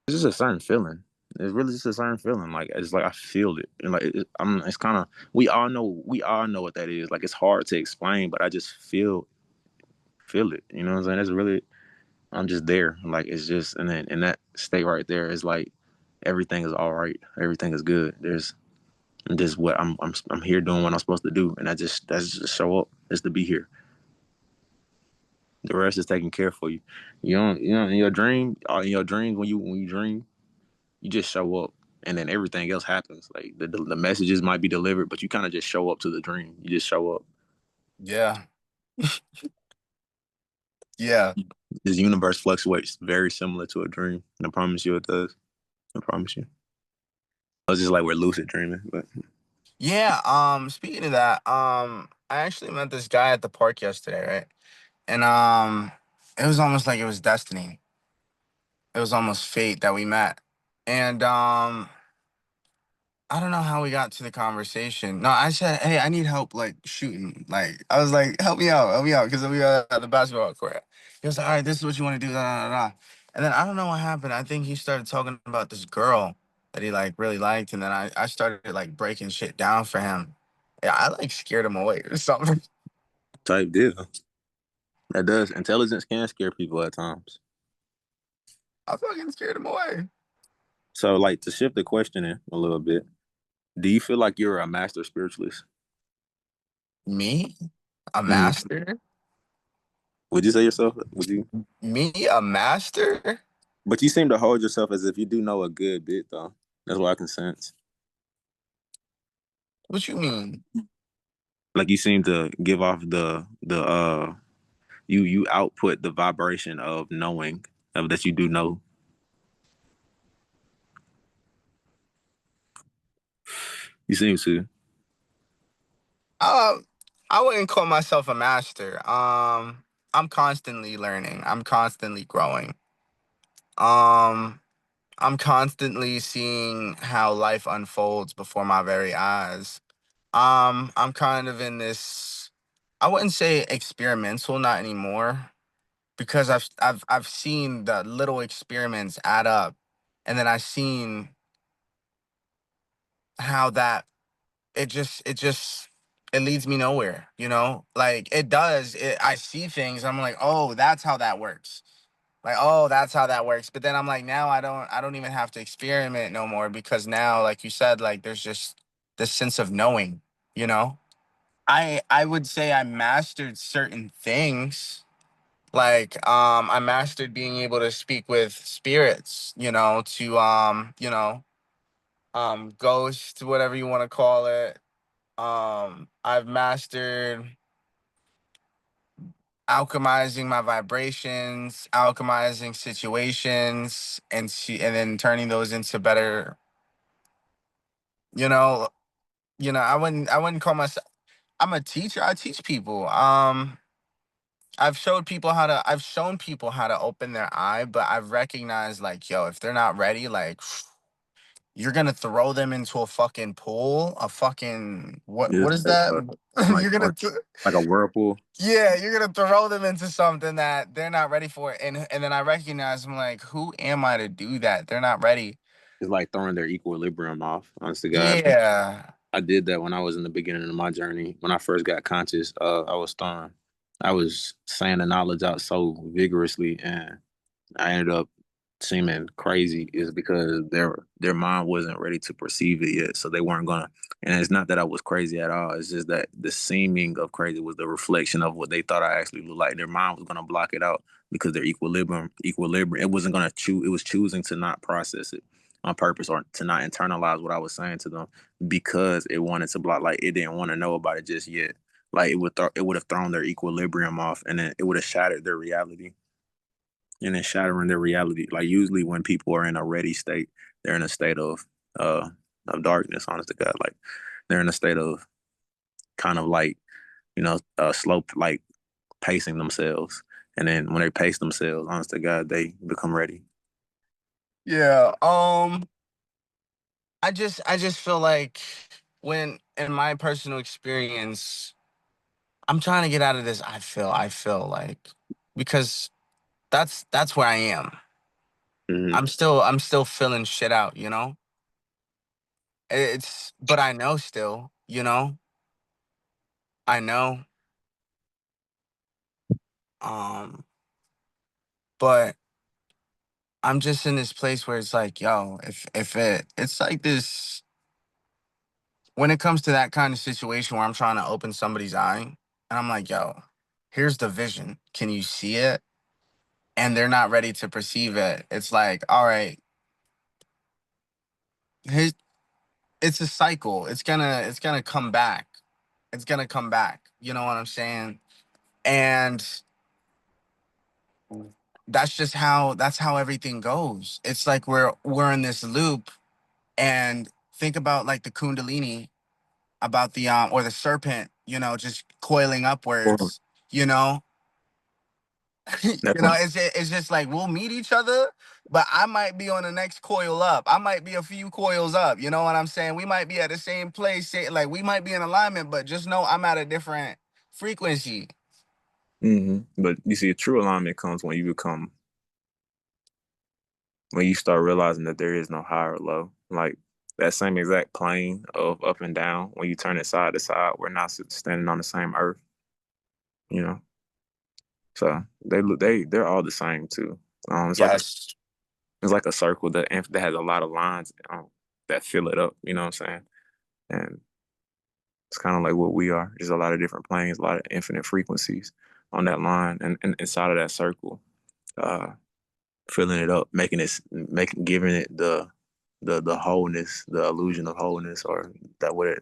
It's just a certain feeling. It's really just a certain feeling. Like it's like I feel it, and like it's kind of we all know what that is. Like it's hard to explain, but I just feel it. You know what I'm saying? It's really I'm just there. Like it's just and then in that state right there is like everything is all right. Everything is good. There's just what I'm here doing what I'm supposed to do, and that's just show up. Is to be here. The rest is taken care for you. You know in your dreams when you dream. You just show up and then everything else happens. Like the messages might be delivered, but you kind of just show up to the dream. You just show up. Yeah. Yeah. This universe fluctuates very similar to a dream. And I promise you it does. I promise you. It's just like we're lucid dreaming. But Yeah. Speaking of that, I actually met this guy at the park yesterday, right? And it was almost like it was destiny. It was almost fate that we met. And I don't know how we got to the conversation. No, I said, "Hey, I need help, like shooting." Like I was like, help me out," because we were at the basketball court. He was like, "All right, this is what you want to do." Da, da, da, da. And then I don't know what happened. I think he started talking about this girl that he like really liked, and then I started like breaking shit down for him. Yeah, I like scared him away or something. type deal. That does. Intelligence can scare people at times. I fucking scared him away. So like to shift the question in a little bit, do you feel like you're a master spiritualist? Me, a Mm. master? Would you say yourself? Would you? Me, a master? But you seem to hold yourself as if you do know a good bit though. That's what I can sense. What you mean? Like you seem to give off you output the vibration of knowing of that you do know. You seem to. Uh, I wouldn't call myself a master. I'm constantly learning. I'm constantly growing. Um, I'm constantly seeing how life unfolds before my very eyes. I'm kind of in this. I wouldn't say experimental, not anymore, because I've seen the little experiments add up, and then I've seen how that it just it leads me nowhere, you know? Like it does. I see things, I'm like, oh, that's how that works. Like, oh, that's how that works. But then I'm like, now I don't even have to experiment no more, because now, like you said, like there's just this sense of knowing, you know? I would say I mastered certain things. Like I mastered being able to speak with spirits, to ghost, whatever you want to call it. I've mastered alchemizing my vibrations, alchemizing situations, and then turning those into better. You know, I wouldn't call myself. I'm a teacher. I teach people. I've shown people how to open their eye, but I've recognized, like, yo, if they're not ready, like, you're gonna throw them into a fucking pool, a fucking Yeah, what is that? like You're or gonna like a whirlpool. yeah, you're gonna throw them into something that they're not ready for, and then I recognize, I'm like, who am I to do that? They're not ready. It's like throwing their equilibrium off. Honest to God, Yeah, I did that when I was in the beginning of my journey. When I first got conscious, I was saying the knowledge out so vigorously, and I ended up seeming crazy is because their mind wasn't ready to perceive it yet, so they weren't gonna. And it's not that I was crazy at all. It's just that the seeming of crazy was the reflection of what they thought I actually looked like. Their mind was gonna block it out because their equilibrium. It wasn't gonna choose. It was choosing to not process it on purpose or to not internalize what I was saying to them because it wanted to block. Like it didn't want to know about it just yet. Like it would have thrown their equilibrium off, and then it would have shattered their reality and then shattering their reality. Like usually when people are in a ready state, they're in a state uh darkness, honest to God. Like they're in a state of kind of like, slow like pacing themselves. And then when they pace themselves, honest to God, they become ready. yeah. I just feel like, when in my personal experience, I'm trying to get out of this. I feel like, because that's where I am. Mm-hmm. I'm still filling shit out. But I know still. I know. Um, but I'm just in this place where it's like, yo, if it's like this, when it comes to that kind of situation where I'm trying to open somebody's eye, and I'm like, yo, here's the vision. Can you see it? And they're not ready to perceive it. It's like, all right, here's, it's a cycle. It's gonna come back. It's gonna come back. You know what I'm saying? And that's how everything goes. It's like we're in this loop. And think about, like, the kundalini, about the or the serpent, just coiling Well, upwards. you know that's when it's just like, we'll meet each other, but I might be on the next coil up. I might be a few coils up. You know what I'm saying? We might be at the same place, like we might be in alignment, but just know I'm at a different frequency. but you see, a true alignment comes when you start realizing that there is no high or low. Like that same exact plane of up and down, when you turn it side to side, we're not standing on the same earth, you know. So they're all the same too. It's like Yes. a circle that has a lot of lines that fill it up. You know what I'm saying? And it's kind of like what we are. There's a lot of different planes, a lot of infinite frequencies on that line, and inside of that circle, uh, filling it up, giving it the wholeness, the illusion of wholeness, or that what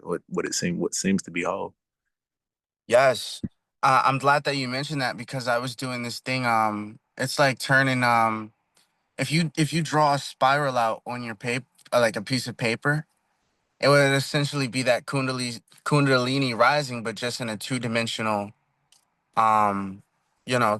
seems to be whole. Yes. I'm glad that you mentioned that, because I was doing this thing. It's like turning, if you draw a spiral out on your paper, like a piece of paper, it would essentially be that kundalini rising, but just in a um,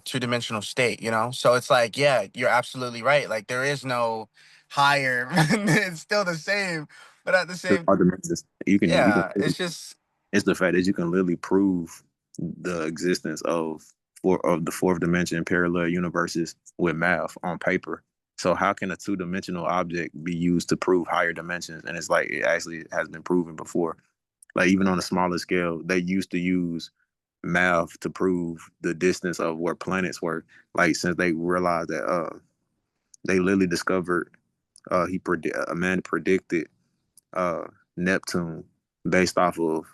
two-dimensional state. So it's like, yeah, you're absolutely right. Like, there is no higher. It's still the same, but at the There's same, other dimensions. You can yeah, it's just, it's the fact that you can literally prove the existence of the fourth dimension parallel universes with math on paper. So how can a two-dimensional object be used to prove higher dimensions? And it's like it actually has been proven before. Like even on a smaller scale, they used to use math to prove the distance of where planets were. Like since they realized that they literally discovered a man predicted uh Neptune based off of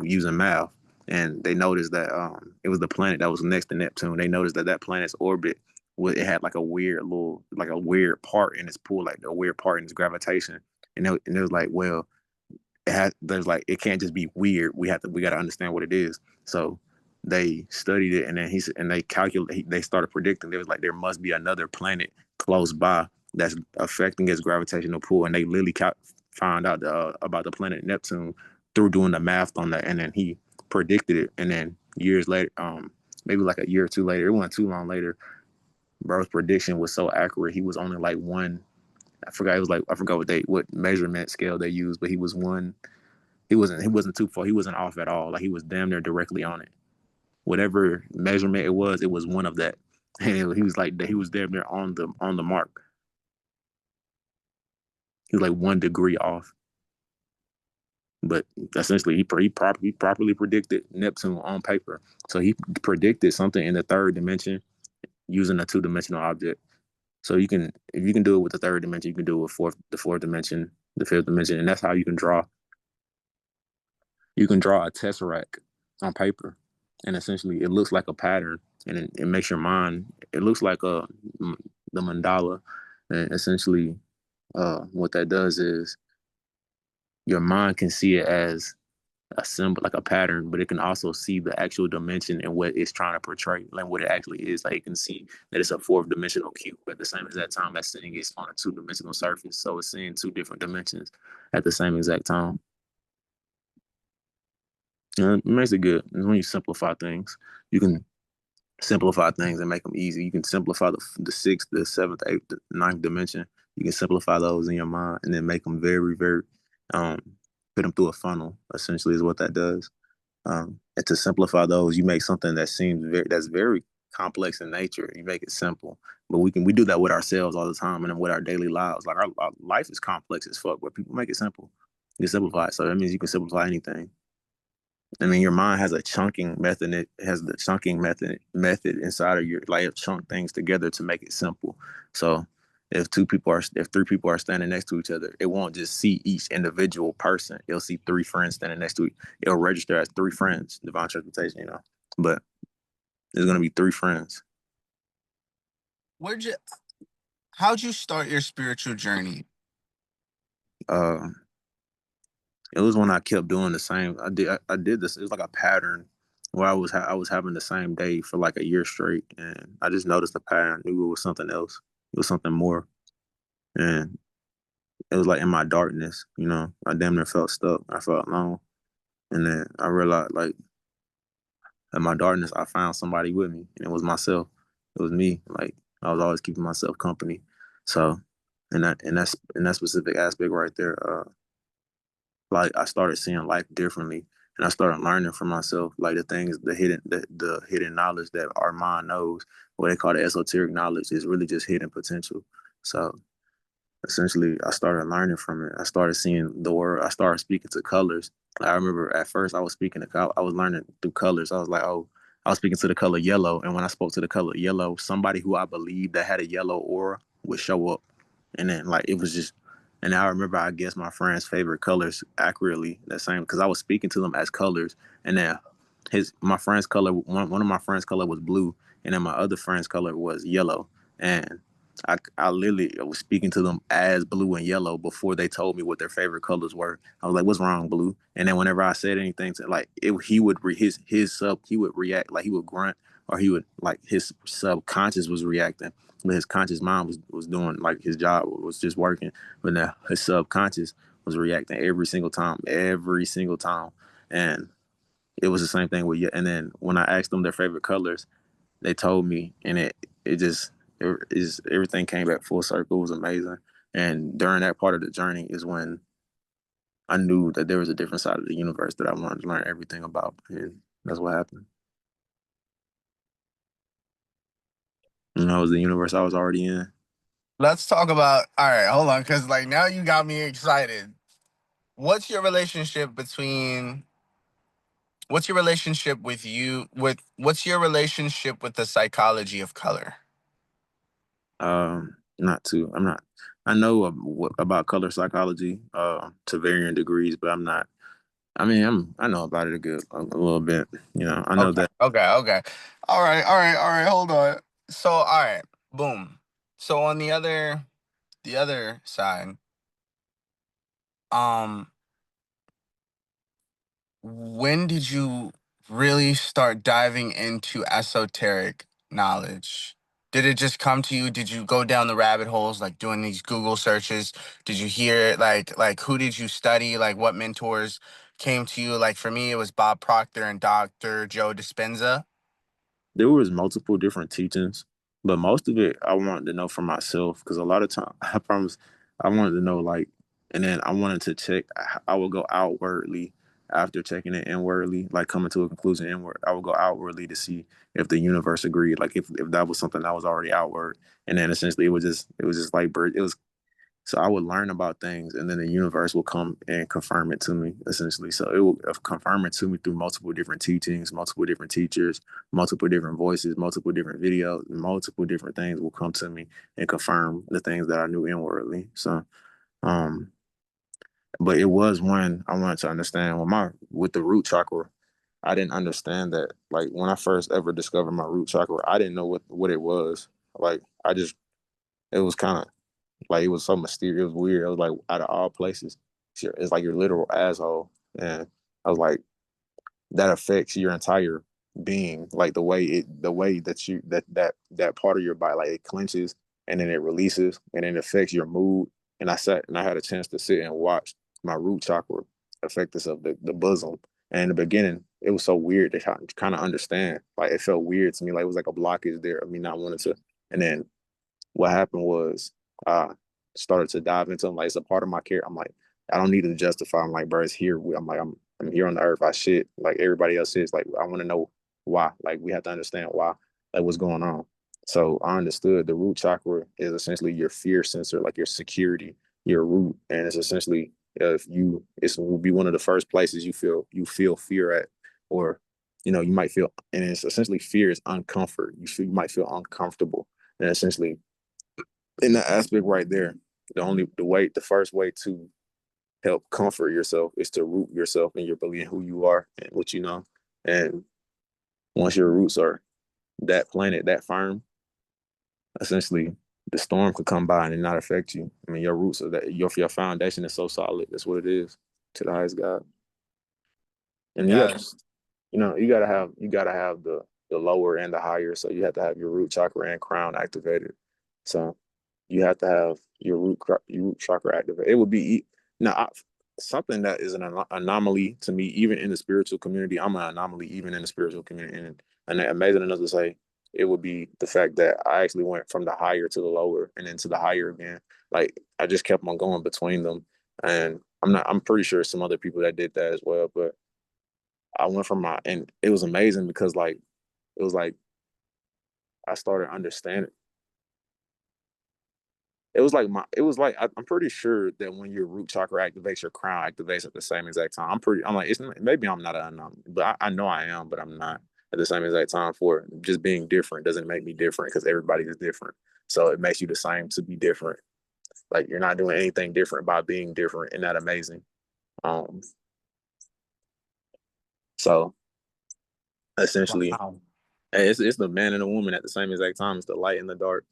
using math, and they noticed that it was the planet that was next to Neptune. They noticed that that planet's orbit it had like a weird little like a weird part in its pull, like a weird part in its gravitation, and it was like, well, there's like it can't just be weird. We got to understand what it is. So they studied it, and then they started predicting. There was like there must be another planet close by that's affecting its gravitational pull, and they literally found out about the planet Neptune through doing the math on that, and then he predicted it, and then years later, maybe like a year or two later, it wasn't too long later, bro's prediction was so accurate. He was only like one. I forgot what measurement scale they used, but he was one. He wasn't too far. He wasn't off at all. Like he was damn near directly on it. Whatever measurement it was one of that. And he was like he was damn near on the mark. He was like 1 degree off. But essentially, he properly predicted Neptune on paper. So he predicted something in the third dimension using a 2-dimensional object. So if you can do it with the third dimension, you can do it with the fourth dimension, the fifth dimension, and that's how you can draw. You can draw a tesseract on paper, and essentially it looks like a pattern, and it makes your mind. It looks like the mandala, and essentially, what that does is your mind can see it as a symbol, like a pattern, but it can also see the actual dimension and what it's trying to portray, like what it actually is. Like it can see that it's a fourth dimensional cube at the same exact time as seeing it's on a 2-dimensional surface. So it's seeing 2 different dimensions at the same exact time. And it makes it good. And when you simplify things, you can simplify things and make them easy. You can simplify the sixth, the seventh, eighth, the ninth dimension. You can simplify those in your mind and then make them very, very, um, put them through a funnel. Essentially, is what that does. And to simplify those, you make something that's very complex in nature. You make it simple. But we do that with ourselves all the time and with our daily lives. Like our life is complex as fuck, but people make it simple. You simplify it. So that means you can simplify anything. I mean, your mind has a chunking method. It has the chunking method inside of your, like, it chunk things together to make it simple. So if 3 people are standing next to each other, it won't just see each individual person. It'll see 3 friends standing next to each. It'll register as 3 friends, divine interpretation, but there's going to be 3 friends. How'd you start your spiritual journey? It was when I kept doing the same. I did this. It was like a pattern where I was having the same day for like a year straight, and I just noticed the pattern. I knew it was something else. It was something more, and it was like in my darkness. I damn near felt stuck. I felt alone, and then I realized, like, in my darkness, I found somebody with me, and it was myself. It was me. Like I was always keeping myself company. So, in that specific aspect right there, like I started seeing life differently, and I started learning from myself, like the hidden knowledge that our mind knows. What they call the esoteric knowledge is really just hidden potential. So essentially, I started learning from it. I started seeing the world. I started speaking to colors. I remember at first I was I was learning through colors. I was like, oh, I was speaking to the color yellow, and when I spoke to the color yellow, somebody who I believed that had a yellow aura would show up, and then like it was just. And I remember I guessed my friend's favorite colors accurately, the same, because I was speaking to them as colors, and then my friend's color, one of my friend's color was blue, and then my other friend's color was yellow, and I literally was speaking to them as blue and yellow before they told me what their favorite colors were. I was like, "What's wrong, blue?" And then whenever I said anything to, like, he would he would react, like he would grunt, or he would, like, his subconscious was reacting, but his conscious mind was doing, like, his job was just working, but now his subconscious was reacting every single time, and it was the same thing with you. And then when I asked them their favorite colors, they told me, and it just everything came back full circle. It was amazing. And during that part of the journey is when I knew that there was a different side of the universe that I wanted to learn everything about, and that's what happened. And that was the universe I was already in. Let's talk about. All right, hold on, because like now you got me excited. what's your relationship between what's your relationship with you with what's your relationship with the psychology of color? Not too. I'm not. I know about color psychology, to varying degrees, but I'm not. I mean, I know about it a little bit. You know, I know Okay. that Okay. All right. Hold on. So, all right. Boom. So on the other side, um, when did you really start diving into esoteric knowledge? Did it just come to you? Did you go down the rabbit holes, like doing these Google searches? Did you hear it? Like who did you study? Like what mentors came to you? Like for me, it was Bob Proctor and Dr. Joe Dispenza. there was multiple different teachings, but most of it I wanted to know for myself because a lot of time I promise I wanted to know like, and then I wanted to check. I would go outwardly after checking it inwardly, like coming to a conclusion inward. I would go outwardly to see if the universe agreed, like if that was something that was already outward, and then essentially it was just like bird. It was so I would learn about things, and then the universe will come and confirm it to me, essentially. So it will confirm it to me through multiple different teachings, multiple different teachers, multiple different voices, multiple different videos, multiple different things will come to me and confirm the things that I knew inwardly. So, um, but it was one I wanted to understand with the root chakra. I didn't understand that. Like when I first ever discovered my root chakra, I didn't know what it was. Like I just it was kind of like it was so mysterious. It was weird. It was like out of all places, it's like your literal asshole. And I was like, that affects your entire being. Like the way that that part of your body, like it clenches and then it releases and then it affects your mood. And I sat and I had a chance to sit and watch my root chakra affect this of the bosom. And in the beginning, it was so weird to kind of understand. Like it felt weird to me. Like it was like a blockage there of me not wanting to. And then what happened was I started to dive into them. Like it's a part of my care. I'm like, I don't need to justify. I'm like, bro, it's here. I'm like, I'm here on the earth. I shit like everybody else is. Like, I want to know why. Like, we have to understand why. Like, what's going on. So I understood the root chakra is essentially your fear sensor, like your security, your root, and it's essentially if you, it will be one of the first places you feel fear at, or you might feel, and it's essentially fear is uncomfort. You might feel uncomfortable, and essentially in that aspect right there, the first way to help comfort yourself is to root yourself in your belief in who you are and what you know. And once your roots are that planted, that firm, essentially the storm could come by and not affect you. I mean, your roots are that your foundation is so solid. That's what it is to the highest God. And you have, Yes. you gotta have the lower and the higher. So you have to have your root chakra and crown activated. So you have to have your root chakra activated. It would be now something that is an anomaly to me, even in the spiritual community. I'm an anomaly even in the spiritual community, and amazing enough to say it would be the fact that I actually went from the higher to the lower and then to the higher again. Like I just kept on going between them, and I'm pretty sure some other people that did that as well, but I went from and it was amazing because like it was like I started understanding. I'm pretty sure that when your root chakra activates, your crown activates at the same exact time. I'm like, maybe I'm not an anomaly, but I know I am, but I'm not at the same exact time. For just being different doesn't make me different because everybody is different. So it makes you the same to be different. Like you're not doing anything different by being different. Isn't that amazing? Um, so essentially, Wow. it's the man and the woman at the same exact time. It's the light and the dark.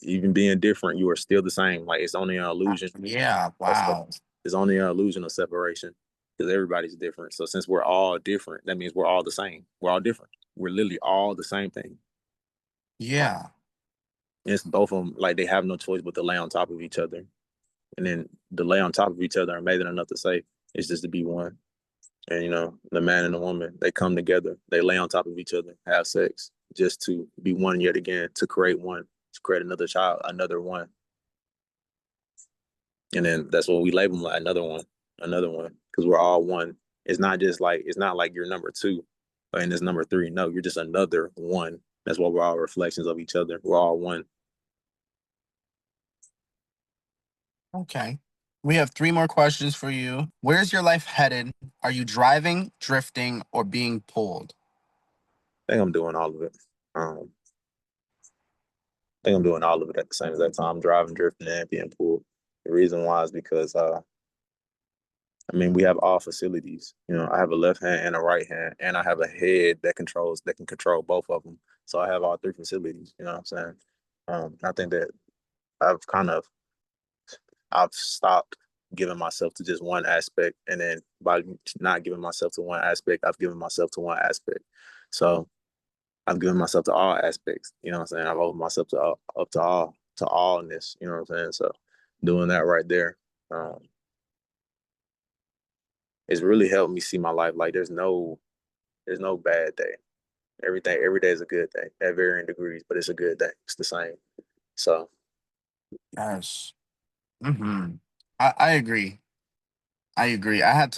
Even being different, you are still the same. Like it's only an illusion. Yeah. Also, Wow. it's only an illusion of separation because everybody's different. So since we're all different, that means we're all the same. We're all different. We're literally all the same thing. Yeah. It's both of them like they have no choice but to lay on top of each other, and then the lay on top of each other are amazing enough to say it's just to be one. And the man and the woman, they come together, they lay on top of each other, have sex, just to be one yet again, to create one, to create another child, another one. And then that's what we label them, like another one, because we're all one. It's not like you're number two and it's number three. No, you're just another one. That's why we're all reflections of each other. We're all one. Okay. We have 3 more questions for you. Where's your life headed? Are you driving, drifting, or being pulled? I think I'm doing all of it. I think I'm doing all of it at the same exact time, driving, drifting, and being pulled. The reason why is because I mean, we have all facilities. You know, I have a left hand and a right hand, and I have a head that can control both of them. So I have all 3 facilities. You know what I'm saying? I think that I've kind of I've stopped giving myself to just one aspect, and then by not giving myself to one aspect, I've given myself to one aspect. So I've given myself to all aspects. You know what I'm saying? I've opened myself to up to allness. You know what I'm saying? So doing that right there, um, it's really helped me see my life. Like there's no bad day. Every day is a good day at varying degrees, but it's a good day. It's the same. So Yes. I agree. I agree. I had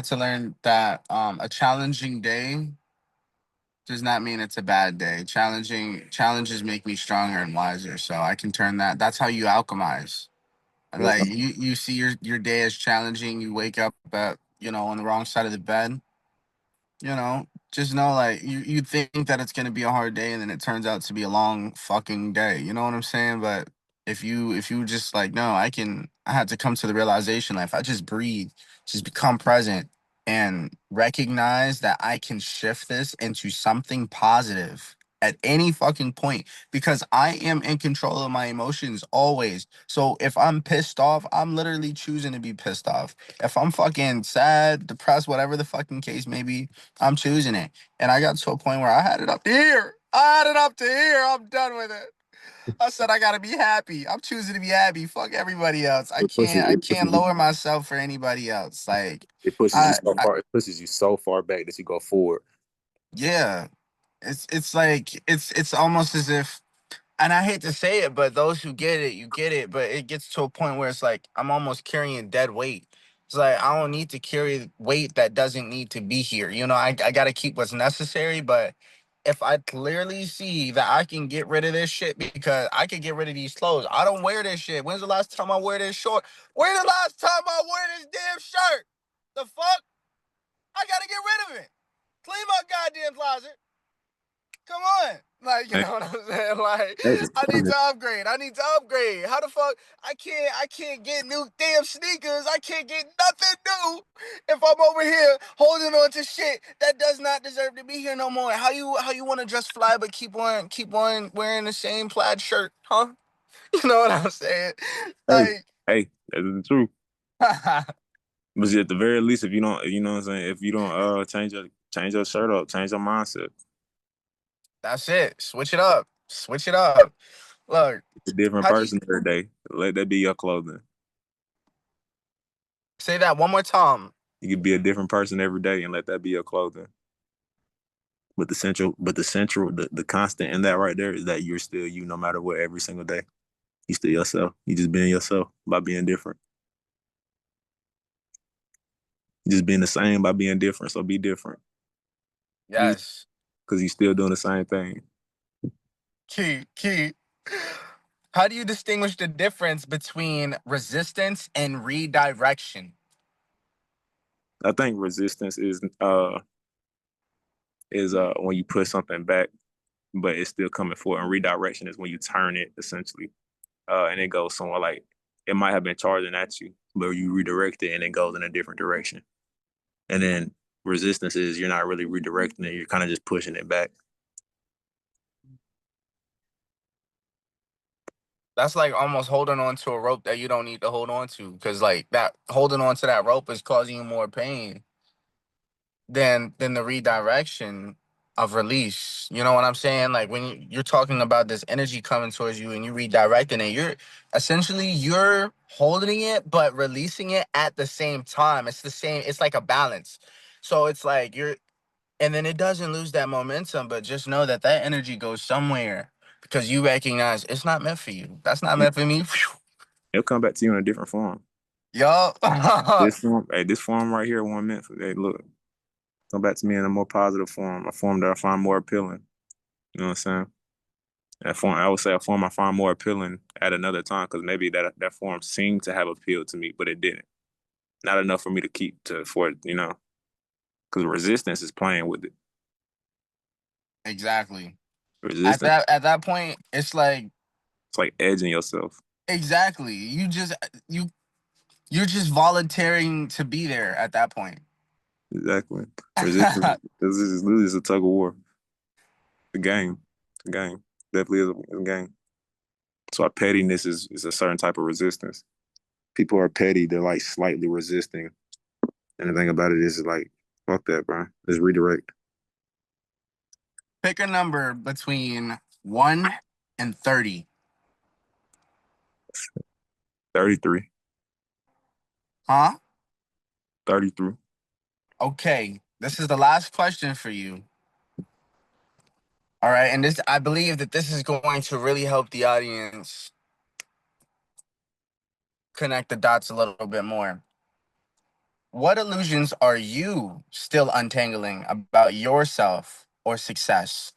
to learn that a challenging day does not mean it's a bad day. Challenges make me stronger and wiser. So I can turn that. That's how you alchemize. yeah, Like you see your day as challenging. You wake up at on the wrong side of the bed. Just know like you think that it's gonna be a hard day, and then it turns out to be a long fucking day. You know what I'm saying? But if you just like no, I had to come to the realization like if I just breathe, just become present and recognize that I can shift this into something positive at any fucking point because I am in control of my emotions always. So if I'm pissed off, I'm literally choosing to be pissed off. If I'm fucking sad, depressed, whatever the fucking case may be, I'm choosing it. And I got to a point where I had it up to here. I had it up to here. I'm done with it. I said I gotta be happy. I'm choosing to be happy. Fuck everybody else. I it pushes can't I it can't pushes you lower myself for anybody else. Like it pushes you I, so I far. It pushes you so far back that you go forward. yeah. It's like it's almost as if, and I hate to say it, but those who get it, you get it. But it gets to a point where it's like I'm almost carrying dead weight. It's like I don't need to carry weight that doesn't need to be here. I got to keep what's necessary. But if I clearly see that I can get rid of this shit because I can get rid of these clothes, I don't wear this shit. When's the last time I wear this short? When's the last time I wear this damn shirt? The fuck? I gotta get rid of it. Clean my goddamn closet. Come on. Like, you Hey, know what I'm saying? Like, hey, just I need turn to it. upgrade. I need to upgrade. How the fuck I can't get new damn sneakers. I can't get nothing new if I'm over here holding on to shit that does not deserve to be here no more. How you want to just fly but keep on wearing the same plaid shirt, huh? You know what I'm saying? Hey, Like hey, that's the truth. But at the very least, if you don't, you know what I'm saying, if you don't change your shirt up, change your mindset. that's it. Switch it up. Switch it up. Look, It's a different how do you person every day. Let that be your clothing. say that one more time? You could be a different person every day and let that be your clothing. The constant in that right there is that you're still you no matter what every single day. You still yourself. You just being yourself by being different. You just being the same by being different. So be different. Yes. Because you still doing the same thing. Key. How do you distinguish the difference between resistance and redirection? I think resistance is when you put something back, but it's still coming forward. And redirection is when you turn it essentially, and it goes somewhere like it might have been charging at you, but you redirect it and it goes in a different direction. And then resistance is you're not really redirecting it; you're kind of just pushing it back. That's like almost holding on to a rope that you don't need to hold on to because like that holding on to that rope is causing you more pain than the redirection of release. You know what I'm saying? Like when you're talking about this energy coming towards you and you redirecting it, you're holding it but releasing it at the same time. It's the same. It's like a balance. So it's like and then it doesn't lose that momentum, but just know that that energy goes somewhere because you recognize it's not meant for you. That's not meant for me. It'll come back to you in a different form. Yo. This form right here, one meant for. Hey, look, come back to me in a more positive form, a form that I find more appealing. You know what I'm saying? That form, I would say, a form I find more appealing at another time because maybe that form seemed to have appeal to me, but it didn't. Not enough for me to keep to for it, because resistance is playing with it. Exactly. Resistance, At that point, it's like it's like edging yourself. exactly. You're just volunteering to be there at that point. Exactly. Resistance. This is literally a tug of war. The game. The game. Definitely is a game. So our pettiness is a certain type of resistance. People are petty, they're like slightly resisting. And the thing about it is like, fuck that, bro. Let's redirect. Pick a number between 1 and 30. 33. Huh? 33. Okay. This is the last question for you. All right, and this I believe that this is going to really help the audience connect the dots a little bit more. What illusions are you still untangling about yourself or success?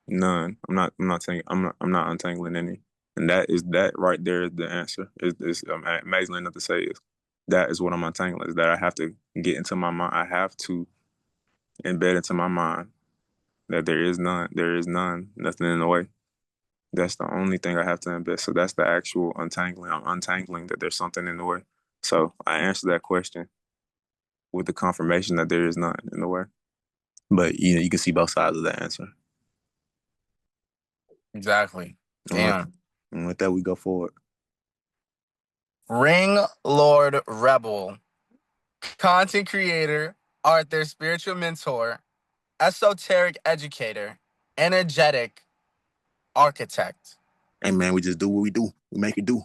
None. I'm not untangling any. And that right there is the answer. It's amazing enough to say is that is what I'm untangling, is that I have to get into my mind. I have to embed into my mind that there is nothing in the way. That's the only thing I have to embed. So that's the actual untangling. I'm untangling that there's something in the way. So I answered that question with the confirmation that there is none in the way. But you can see both sides of the answer. Exactly. Damn. And with that, we go forward. Ringlordrebel, content creator, author, spiritual mentor, esoteric educator, energetic architect. Hey man, we just do what we do. We make it do.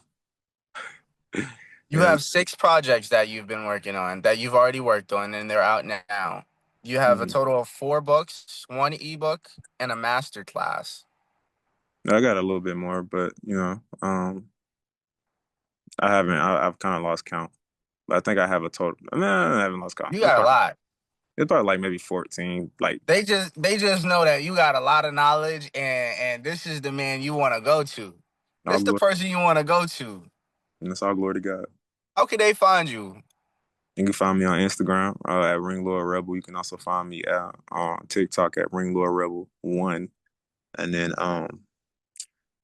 You have 6 projects that you've been working on, that you've already worked on, and they're out now. You have a total of 4 books, 1 ebook, and a master class. I got a little bit more, but I haven't. I've kind of lost count. But I think I have a total. I haven't lost count. You got a lot. It's probably like maybe 14. Like They just know that you got a lot of knowledge, and this is the man you want to go to. This is the person you want to go to. And it's all glory to God. How can they find you? You can find me on Instagram at Ringlordrebel. You can also find me on TikTok at Ringlordrebel1. And then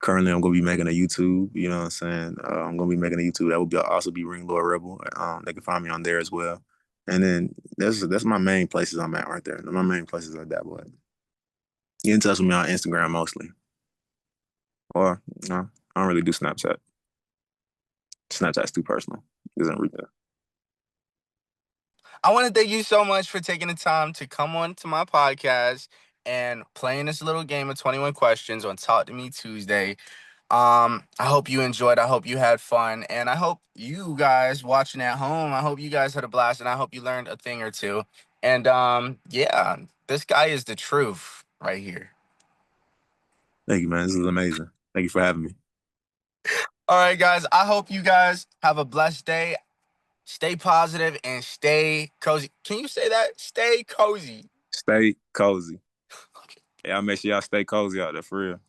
currently I'm gonna be making a YouTube. You know what I'm saying? I'm gonna be making a YouTube that will also be Ringlordrebel. They can find me on there as well. And then that's my main places I'm at right there. My main places are that way. Get in touch with me on Instagram mostly. Or I don't really do Snapchat. Snapchat's too personal. Doesn't read that. I want to thank you so much for taking the time to come on to my podcast and playing this little game of 21 questions on Talk to Me Tuesday. I hope you enjoyed. I hope you had fun. And I hope you guys watching at home, I hope you guys had a blast, and I hope you learned a thing or two. And yeah, this guy is the truth right here. Thank you, man. This is amazing. Thank you for having me. All right, guys. I hope you guys have a blessed day. Stay positive and stay cozy. Can you say that? Stay cozy. Stay cozy. Yeah, I'll make sure y'all stay cozy out there for real.